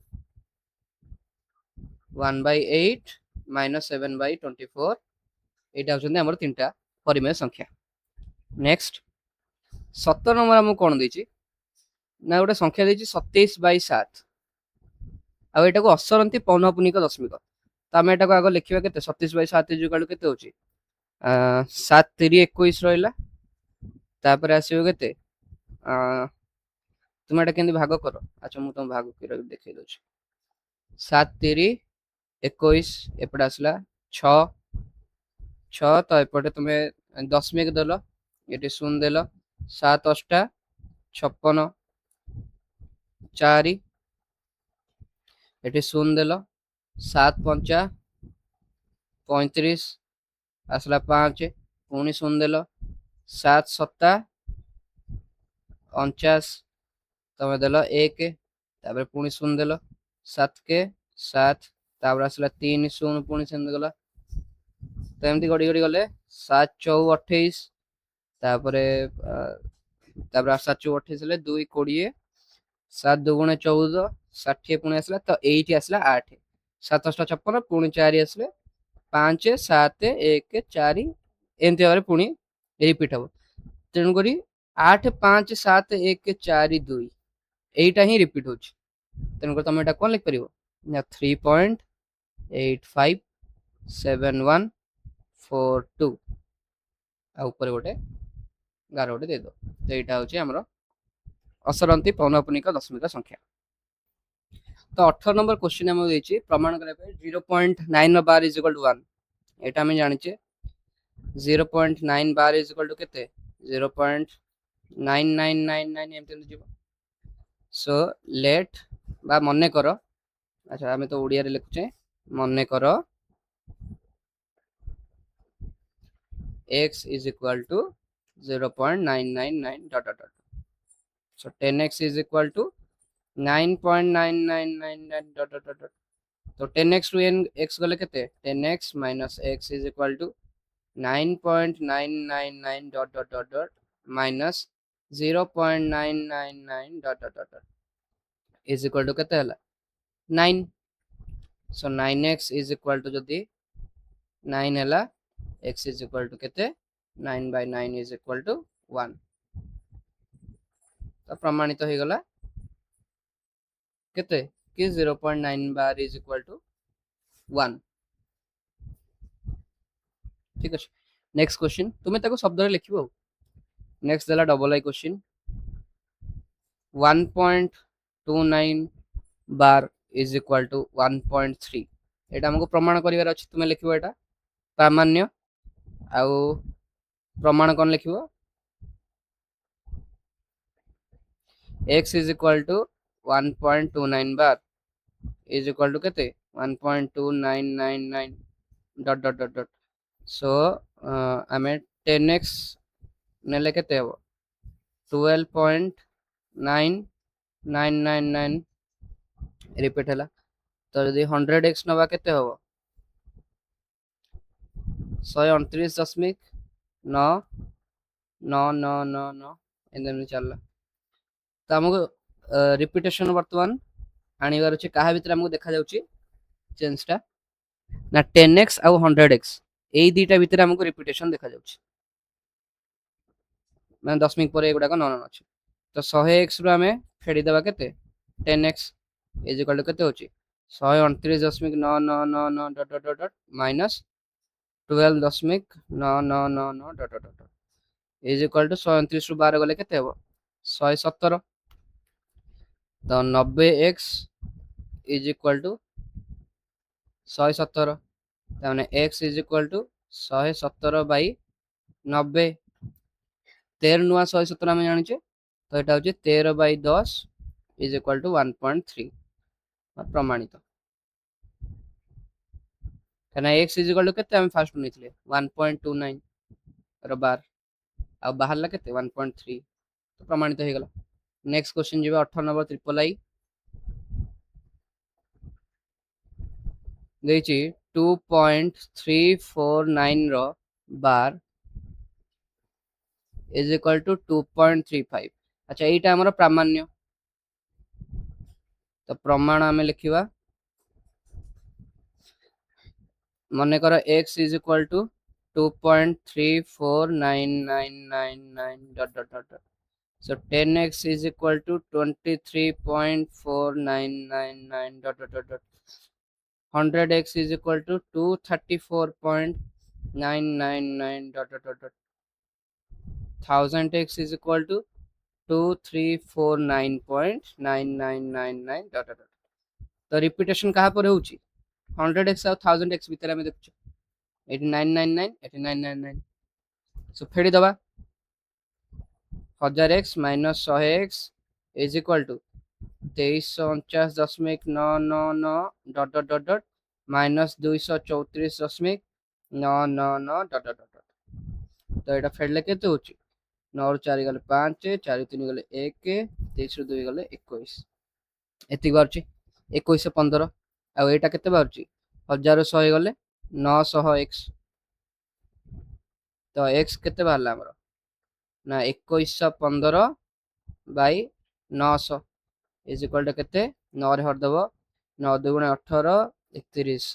1/8 -7/24 एटा होचंदी हमर तीनटा परिमेय संख्या नेक्स्ट 17 नंबर हम कोन देछि ना गोटे संख्या देछि 27/7 आ एटा को असरंती पौनःपुनिक दशमिक तो आम एटा को आगे लिखिबा केते 27/7 इक्वल केते होची 7 3 21 रहला तापर आसीबो केते तुम एटा केंदी भाग करो अच्छा मु तुम भाग कर देखै दोछि 7 3 21 एपटे आसला 6 6 तो एपटे तुमे दशमिक देलो एटी शून्य देलो 7 8 56 4 एटी शून्य देलो 7 5 35 आसला 5 पुणी शून्य देलो 7 7 49 तमे देलो 1 तापर पुणी शून्य देलो 7 के 7 तापर आसला 3 शून्य पुणी शून्य गला तो एमती गड़ी गड़ी गले 7 4 28 तापरे तापर 7 4 28 ले 2 20 7 दुगुणे 14 60 पुणी आसला तो 8 आसला 8 7 8 56 पुणी 4 आसले 5 7 1 4 एमती भाव पुणी रिपीट हम तेणु करी 8 5 7 1 4 2 एटा ही रिपीट होची तेणु कर तुम एटा कोन लिख परिबो ना 3.857142 आ ऊपर गोटे गार गोटे दे दो तो एटा होची हमरो असरंती पौनःपुनिक दशमिक संख्या तो 18 नंबर क्वेश्चन हम देछि प्रमाण करे पे 0.9 बार इज इक्वल टू 1 एटा हम जानिचे 0.9 बार इज इक्वल टू केते 0.9999 एमते जीवो सो लेट बा मने करो अच्छा हमें तो ओडिया रे लिखुचे मने करो x is equal to 0.999 dot dot dot so 10x is equal to 9.9999 dot dot dot dot तो 10x to n x गले केते 10x minus x is equal to 9.999 dot dot dot dot minus 0.999 dot dot dot dot is equal to केते हला 9 so 9x is equal to जदी 9 हला x is equal to केते 9/9 is equal to 1 तो प्रमाणित हो गला केते कि 0.9 बार is equal to 1 ठीक अछि नेक्स्ट क्वेश्चन तुमे ताको शब्द रे लिखिबो नेक्स्ट देला double I question 1.29 bar is equal to 1.3 एटा हमको प्रमाण करिवार अछि तुमे लिखिबो एटा सामान्य आउ प्रमाण कोन लिखिबो x is equal to 1.29 bar is equal to केते 1.2999 dot dot dot dot so हमें 10x नेले केते हो 12.9999 रिपीट हला तो यदि 100x नबा केते हो 129.99999 एंदन चलला तो हमको रिपीटेशन वर्तमान आनिबार अछि काहा भितर हमको देखा जाउची चेंजटा ना 10x आउ 100x एई दीटा भितर हमको रिपीटेशन देखा जाउची माने दशमिक पर एगुडा को नन अछि तो 100x रु हमें फेडी देबा केते 10x इज इक्वल टू केते होची 129.999 dot dot dot minus 12.999 dot dot dot is equal to 129 रु 12 गले केते हो 117 तो 90x इज इक्वल टू 117 ताने x is equal to 117 by 90 13 नुआ 117 आम जानी तो यहाँ हूँ 13 बाई 10 इज इक्वल टू 1.3 प्रमाणित कहना x इज इक्वल टू केते हम फास्ट नहीं 1.29 रो बार आ बाहर ला केते 1.3 तो प्रमाणित हो गला नेक्स्ट क्वेश्चन जीवा 18 नंबर ट्रिपल आई देछि 2.349 रो बार इज इक्वल टू 2.35 अच्छा एटा हमर प्रामाण्य तो प्रमाण आमे लिखिबा मने कर x is equal to 2.34999 dot dot dot so 10x is equal to 23.4999 dot dot dot dot 100x is equal to 234.999 dot dot dot dot 1000x is equal to 2349.9999 dot dot dot तो repetition कहाँ पर होउची 100x और 1000x भीतर हमें देखछ 8999 8999 सो फेडी दबा 1000x minus 100x is equal to 2349.999 dot dot dot dot minus 234.999 dot dot dot तो एटा फेडले केते होची 9 रु 4 गले 5 4 3 गले 1 23 रु 2 गले 21 एति बारची 21 से 15 आ एटा केते बारची 1100 गले 900x तो x केते बारला हमरो ना 2115 बाई 900 इज इक्वल टू केते 9 रे हट दबो 9 दुगुणे 18 31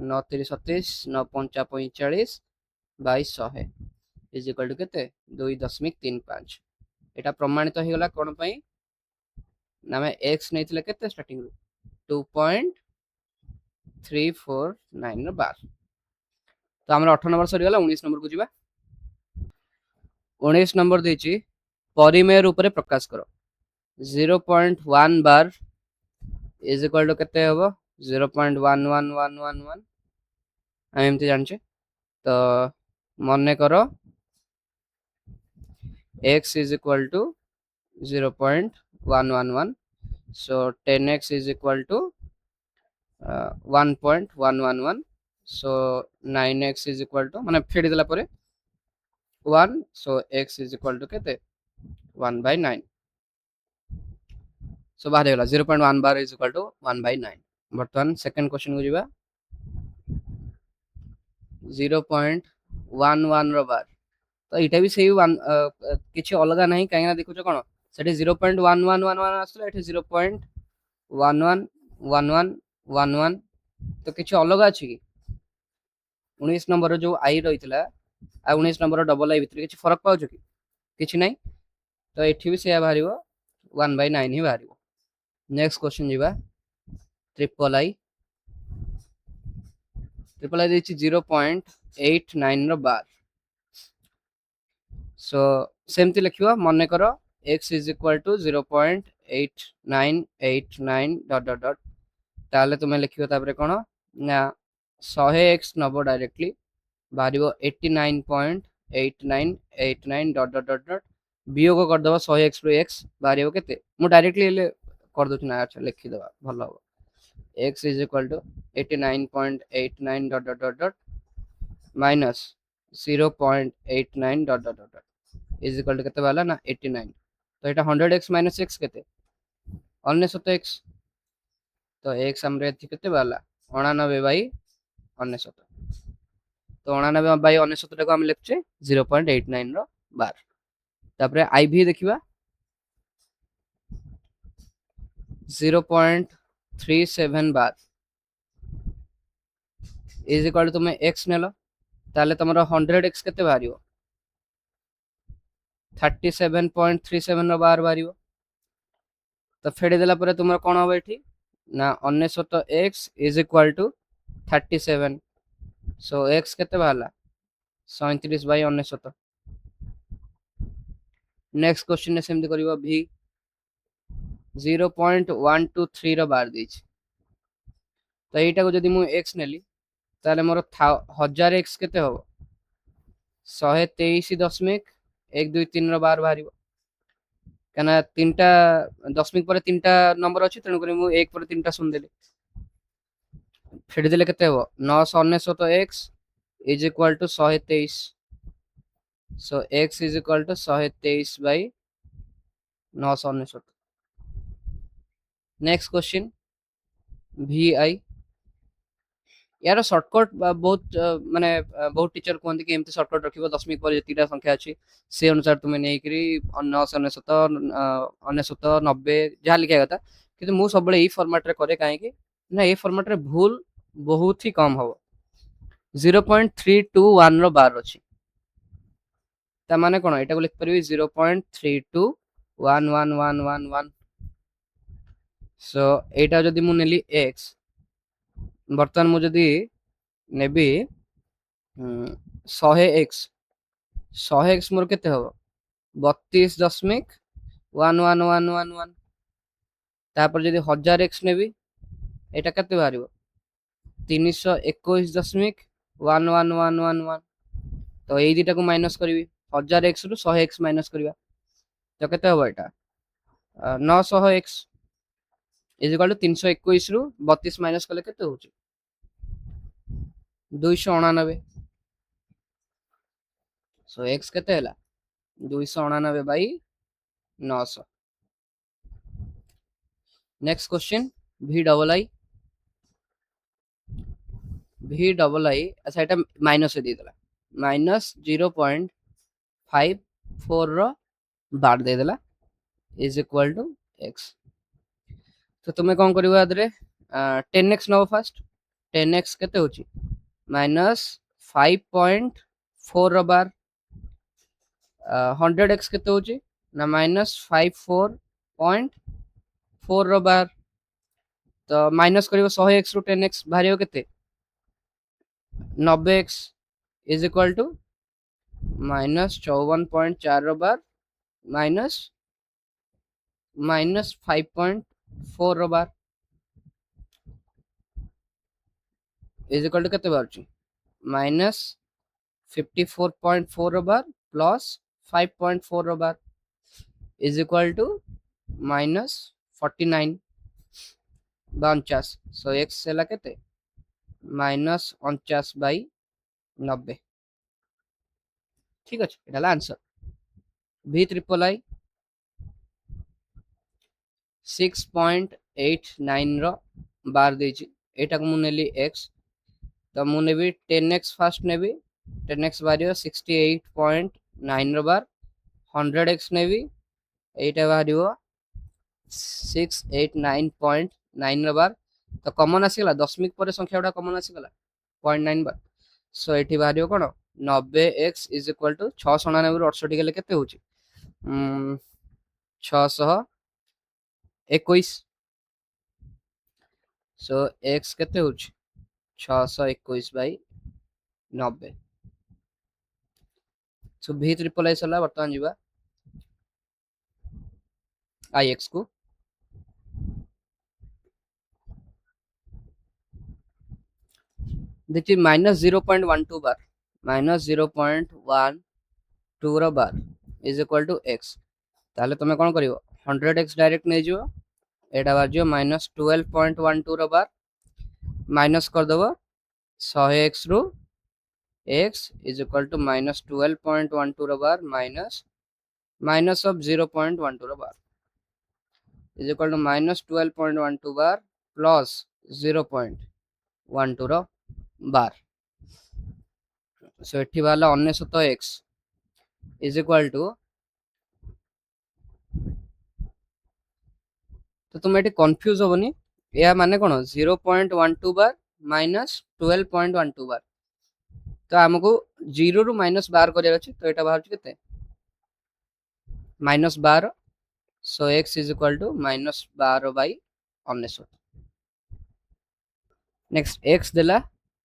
9 3 37 9 5 45 बाई 100 इज इक्वल टू केते 2.35 एटा प्रमाणित हो गला कोन पई ना मैं x नैथिले केते स्टार्टिंग रू 2.349 बार तो हमर 18 नंबर सरी गला 19 नंबर को जिबा 19 नंबर देछि परिमेय रूप रे प्रकाश करो 0.1 बार इज इक्वल टू केते होबो 0.11111 हम एमती जानछे तो मने करो x is equal to 0.111 so 10x is equal to 1.111 so 9x is equal to माने फेडी देला परे 1 so x is equal to केते 1/9 so बाहर गला 0.1 बार is equal to 1/9 बर्तमान सेकंड क्वेश्चन को जिबा 0.11 रो बार तो एटा भी सेही किछि अलगा नाही काहेना देखुछ कोन सेठी 0.1111 आसला एठी 0.111111 तो किछि अलगा अछि कि 19 नंबर जो आई रहितला आ 19 नंबर डबल आई भितर किछि फरक पाउछ कि किछि नाही तो एठी भी सेया बाहरिबो 1/9 ही बाहरिबो नेक्स्ट क्वेश्चन जिबा ट्रिपल आई देछि 0.89 रो बार सो सेमती लिखिबा मने करो x is equal to 0.8989 dot dot dot ताले तुमे लिखिबो तापरे कोन ना 100x नबो डायरेक्टली बारिबो 89.8989 डॉट डॉट डॉट डॉट वियोग कर दबा 100x रो x बारिबो केते मु डायरेक्टली ले कर दउछ ना अच्छा लिखि दबा भलो हो x is equal to 89.89 dot dot dot dot minus 0.89 dot dot dot is equal to केते वाला ना 89 तो एटा 100x माइनस x केते 99x तो x हमरे एथि केते वाला 99 बाई 99 तो 99 बाई 99 टाको हम लिखछे 0.89 रो बार तापरे iv देखिबा 0.1 37 बार इज इक्वल तुम एक्स नेल ताले तुम 100x केते बाहरियो 37.37 रो बार बाहरियो तो फेडी देला परे तुम कोन हो एठी ना 99x is equal to 37 so x केते बाहला 37 बाय 99 नेक्स्ट क्वेश्चन ने सेमती करियो भी 0.123 रो बार दीची तो एटा को जदी मु x नेली ताले मोर 1000x केते हो 123.123 रो बार बाहरियो कना तीनटा दशमिक पर तीनटा नंबर अछि तेणु करी मु 1 पर तीनटा सुन देली फेडी देले केते हो 999x is equal to 123 so x is equal to 123 by 999 next question vi यार शॉर्टकट बहुत माने बहुत टीचर कहते कि एमती शॉर्टकट रखिबो दशमिक पर जेतीटा संख्या अछि से अनुसार तुमे नै करी 999 99 90 जहा लिखा गता किंतु मु सब बळे ई फॉर्मेट रे करे काहे कि ना ए फॉर्मेट रे भूल बहुत ही कम हो 0.321 रो बार अछि ता माने कोन एटा को लिख परबी 0.32111111 सो एटा जदी मु नेली x बर्तमान मु जदी नेबी 100x मोर केते हो 32.11111 तापर जदी 1000x नेबी एटा केते बारिबो 321.11111 तो एई दिटा को माइनस करबी 1000x रु 100x माइनस करबा तो केते हो एटा 900x इज इक्वल टू 321 रु 32 माइनस कले केते होची 289 सो x केते हला 289 by 900 next question v double आई अच्छा एटा माइनस से दे देला माइनस 0.54 रो बार दे देला इज इक्वल टू x तो तुम्हें कौन करियो आदरे 10x नो फर्स्ट 10x केते होची माइनस 5.4 रो बार 100x केते होची ना माइनस 54.4 रो बार तो माइनस करियो 100x रु 10x भारियो केते 90x is equal to minus 54.4 रो बार माइनस 5.4 रो बार इज इक्वल टू केते बारची माइनस 54.4 रो बार प्लस 5.4 रो bar is equal to minus 49 49 so x सेला केते माइनस 49 बाई 90 ठीक अछि एटाला आंसर v ट्रिपल आई 6.89 रो बार देछि एटा को मु नेली x तो मु नेबी 10x फर्स्ट नेबी 10x बारियो 68.9 रो बार 100x नेबी एटा बारियो 689.9 रो बार तो कॉमन आसीगला दशमिक पर संख्या उडा कॉमन आसीगला 0.9 बार सो एठी बारियो कोन 90x इज इक्वल टू 699 रु 68 गेले केते होची 621 सो x केते होची 621 by 90 so v triple I सला वर्तमान जीवा ix को देखिए माइनस 0.12 बार माइनस 0.12 रो bar is equal to x ताले तुम कौन करियो 100x डायरेक्ट नै जियो एटा बार जियो माइनस 12.12 रो बार माइनस कर दबो 100x रु x is equal to minus 12.12 रो बार माइनस माइनस ऑफ 0.12 रो bar is equal to minus 12.12 bar plus 0.12 रो बार सो एठी वाला 99x इज इक्वल टू तो तुम एठी कंफ्यूज होबनी या माने कोन 0.12 बार माइनस 12.12 बार तो हमको 0 रु माइनस बार करिया अछि तो एटा बाहर केते -12 so x is equal to -12 by 19 next x देला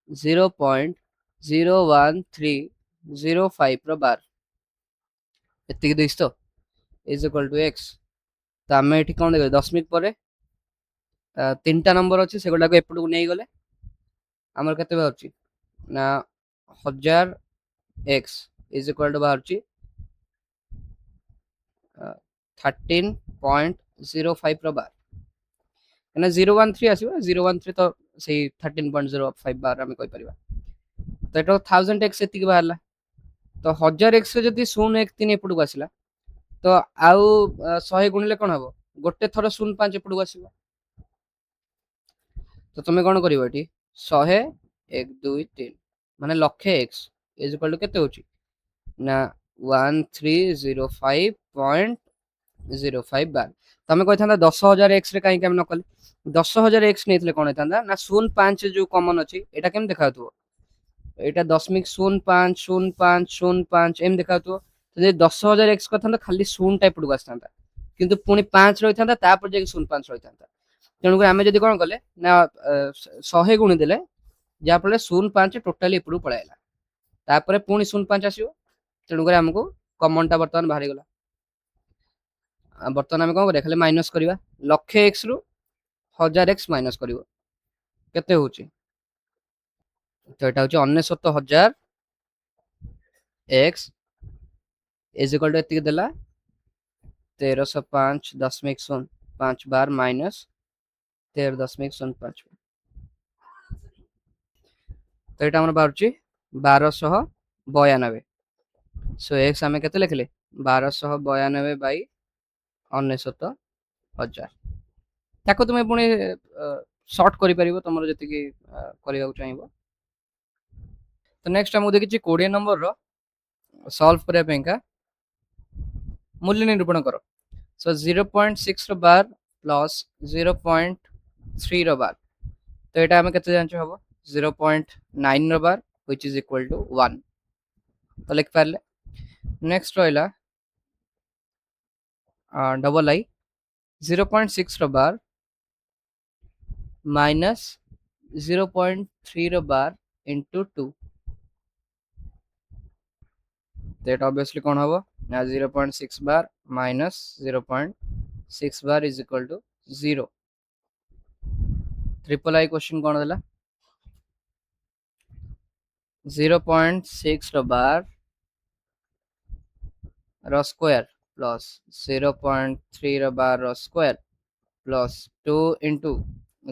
0.01305 रो बार एतिक देइस तो इज इक्वल टू x तो आमे एठी कोन देखै दशमिक परे तीनटा नंबर अछि सेगोडा को एपटू नै गले हमर केते बाहरची ना 1000 x इज इक्वल टू बाहरची 13.05 रो बार ना 013 आसीबो 013 तो सेही 13.05 बार हम कहि परिबा तो एटा 1000 x एतिक बाहरला तो 1000 x जदी 013 एपटू आसीला तो आउ 100 गुणिले कोन हबो गोटे थरो 05 एपटू आसीबो तो तुम कौन कर 100 1 2 3 माने लक्षे x इज इक्वल टू केते होची ना 1305.05 बार तमे कहै थांदा 10000 x रे काई हम न कले 10000 x नेतले कोन थांदा ना 05 जो कॉमन अछि एटा केम देखाउतो एटा 0.050505 एम देखाउतो तो जे 10000 x को थांदा खाली 0 टाइप पडू आस्तांदा किंतु पुनी 5 रहि थांदा तापर जे 05 रहि थांदा तेणु आम जदि कौन कले ना 100 गुणी देले जहाँ फल 05 टोटाली एपटू पळाइला तापर पुणी 05 आसीबो तेणु आमको कॉमन टा बर्तमान बाहरी गला बर्तमान आम कौन करिया खाली माइनस करबा लक्षे x रु 1000 x माइनस करबो केते होची तो एटा होची 99000 x इज इक्वल टू एतिक देला 1305.05 बार माइनस 13.05 तो ये बाहर 1292 सो एक्स आम के लिखले 1292 बै 99000 ताको तुम पुणी सर्ट कर तुम जी करने चाहिए तो नेक्स्ट आमको देखिए 20 नंबर रो सॉल्व करने का मूल्य निरूपण कर सो 0.6 रो बार प्लस 0.3 रो बार तो यहाँ आम के जानते हम 0.9 रो बार which is equal to 1 तो लिख पारे नेक्स्ट रहा डबल आई 0.6 रो बार माइनस 0.3 रो बार इंटू 2 तो ये ऑब्वियसली कौन हम ना 0.6 bar minus 0.6 bar is equal to 0 triple I question कौन देला 0.6 रो बार रो स्क्वायर प्लस 0.3 रो बार रो square plus 2 into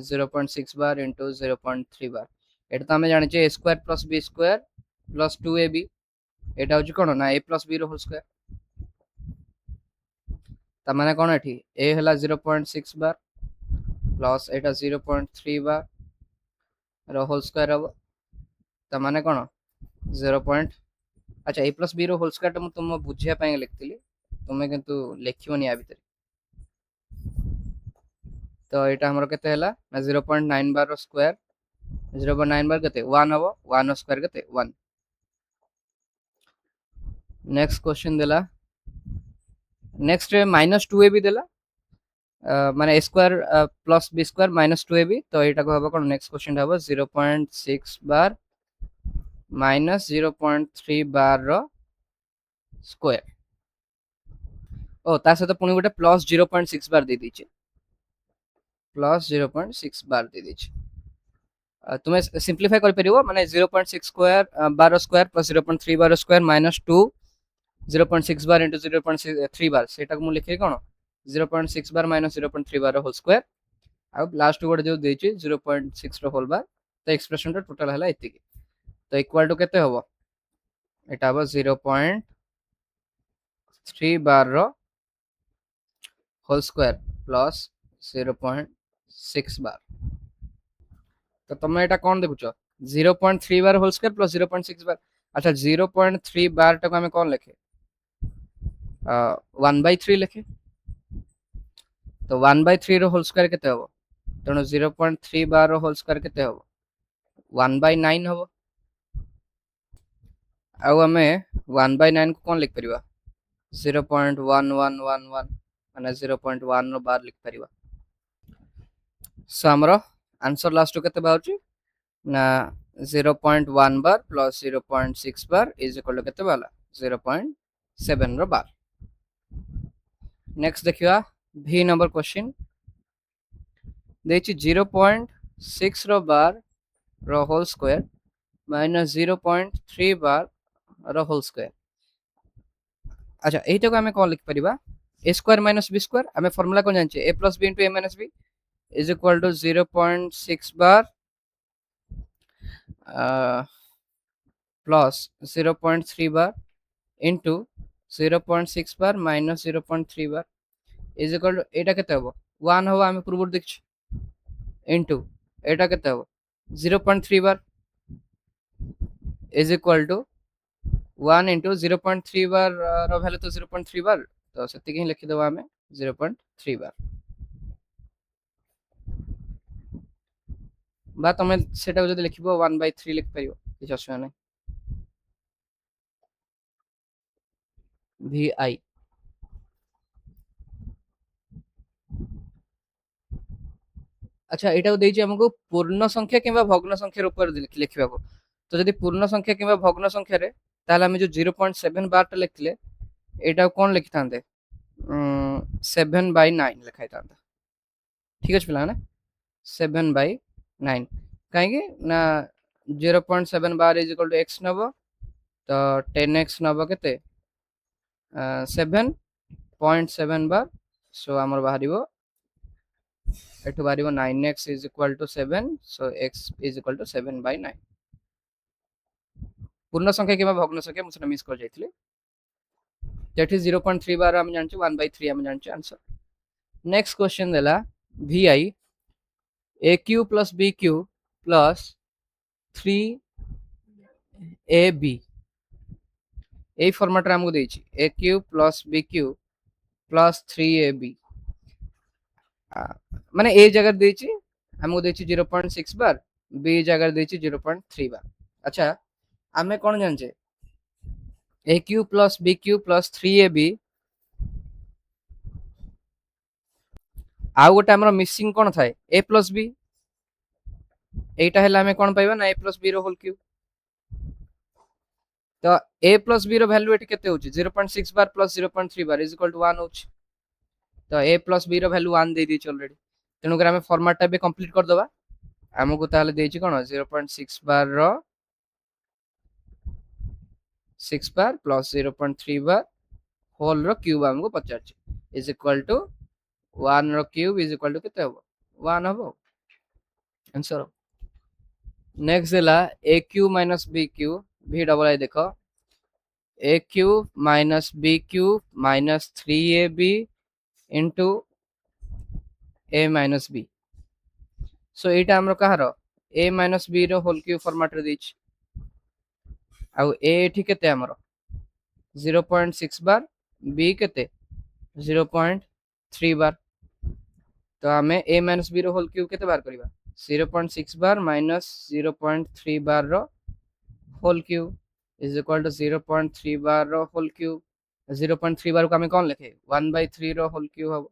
0.6 bar into 0.3 bar एटा तो आम जाने A square plus B square plus 2ab एटा होची कोन ना a plus b row whole square ता माने कोन एठी a हला 0.6 बार प्लस एटा 0.3 बार रो होल स्क्वायर हबो ता माने कोन 0. अच्छा a plus b row whole square त तुम बुझिया पय लिखतिली तुमे किंतु लिखियोनी आ भीतर तो एटा हमरो केते हला ना 0.9 बार रो स्क्वायर 0.9 बार केते 1 हबो 1 रो स्क्वायर केते 1 नेक्स्ट क्वेश्चन देला नेक्स्ट माइनस 2ab देला माने a square plus b square minus 2ab तो एटा को हबो कोन नेक्स्ट क्वेश्चन हबो 0.6 बार माइनस 0.3 बार रो स्क्वायर ओ ता सहित पुणी गोटे प्लस 0.6 बार दे दीचे प्लस 0.6 बार दे दीचे तुम्हें सिंप्लीफाई कर परिबो माने 0.6 square bar square plus 0.3 bar square minus 2 0.6 bar into 0.3 बार सेटा को मु लिखे कोन 0.6 bar minus 0.3 bar whole square आ लास्ट गोटे जो देछि 0.6 रो होल बार तो एक्सप्रेशन टा टोटल हला एति तो इक्वल टू केते होबो एटा हबो 0.3 बार रो होल स्क्वायर प्लस 0.6 बार तो तुम एटा कौन देखुच 0.3 बार होल स्क्वायर प्लस 0.6 बार अच्छा 0.3 बार टाको हमें कौन लिखे 1/3 लिखे तो 1/3 रो होल स्क्वायर केते हबो तेणु 0.3 बार होल स्क्वायर केते हबो 1/9 हबो आउ आमे 1/9 को कोन लिख परिबा 0.1111 माने 0.1 रो बार लिख परिबा सो हमरो आंसर लास्ट केते बाउची ना 0.1 bar plus 0.6 bar is equal to केते बाला 0.7 रो बार नेक्स्ट देखिया भी नंबर क्वेश्चन देछि 0.6 रो बार रो होल स्क्वायर माइनस 0.3 बार रो होल स्क्वायर अच्छा एटा को हमें कोन लिख परिबा a square minus b square हमें फार्मूला कोन जानछे a plus b into a minus b is equal to 0.6 bar plus 0.3 bar into 0.6 bar minus 0.3 bar is equal to एटा केते हबो 1 हबो हमें पूर्व देखछि इनटू एटा केते हबो 0.3 bar is equal to 1 into 0.3 बार रो वैल्यू तो 0.3 बार तो सेति के लिखि देबा हमें 0.3 बार बा तमे सेटा जदी लिखिबो 1/3 लिख परिबो किछ असुविधा नै vi अच्छा एटा देछि हमको पूर्ण संख्या किबा भग्न संख्या ऊपर लिखिबा को तो जदी पूर्ण संख्या किबा भग्न संख्या रे ताले हम जो 0.7 बार टा लिखले एटा कोन लिखितांते 7/9 लिखाई तांता ठीक अछि पिला ना 7/9 काहे ना 0.7 bar is equal to x नबो तो 10x नबो केते 7.7 बार सो हमर बाहरिबो एठु बाहरिबो 9x is equal to 7 so x is equal to 7/9 पूर्ण संख्या किबा भग्न संख्या मुसना मिस कर जाइथिले जेठी 0.3 बार हम जानछु 1/3 हम जानछु आंसर नेक्स्ट क्वेश्चन देला vi aq plus bq plus 3ab এই ফরম্যাট রে हमको দেইছি aq plus bq plus 3ab মানে a জায়গা দেইছি हमको देइछि 0.6 बार b জায়গা देइछि 0.3 बार अच्छा हमें कोन जानछे aq plus bq plus 3ab आउ गोटे हमर मिसिंग कोन थाए a plus b एटा हैला हमें कोन पाइबा ना a plus b row whole cube तो a plus b रो वैल्यू एटी केते होची 0.6 bar plus 0.3 bar is equal to 1 होची तो a plus b रो वैल्यू 1 दे दिछ ऑलरेडी तेनु कर हमें फॉर्मेट टा भी कंप्लीट कर दबा हमको ताले देछि कोन 0.6 बार रो 6 बार प्लस 0.3 बार होल रो क्यूब हमको पचारछि इज इक्वल टू 1 रो क्यूब इज इक्वल टू केते हबो 1 हबो आंसर नेक्स्ट देला aq minus bq v double I देखो aq minus bq minus 3ab into a minus b सो एटा हमरो कहारो a minus b row whole cube format रे दिछ आ a एठी केते हमरो 0.6 बार b केते 0.3 बार तो हमें a minus b row whole cube केते बार करबा 0.6 बार minus 0.3 bar row whole cube is equal to 0.3 bar row whole cube 0.3 बार को हमें कोन लिखे 1/3 रो होल क्यूब हबो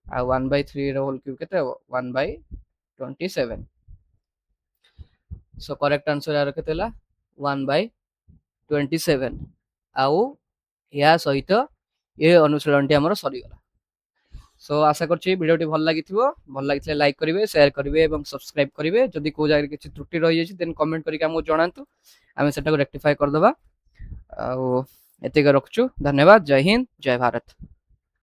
आ 1/3 रो होल क्यूब केते हबो 1/27 सो करेक्ट आंसर यार केतेला 1/27 आउ या सहित ये अनुशीलनटी हमर सरी गला सो आशा करछि वीडियोटी भल लागिथिबो भल लागितले लाइक करिवे शेयर करिवे एवं सब्सक्राइब करिवे जदि को जाय किछि त्रुटि रहि जाछि देन कमेंट करिके हमको जणांतु आमे सेटा को रेक्टिफाई कर दबा आ एते के रखछु धन्यवाद जय हिंद जय भारत।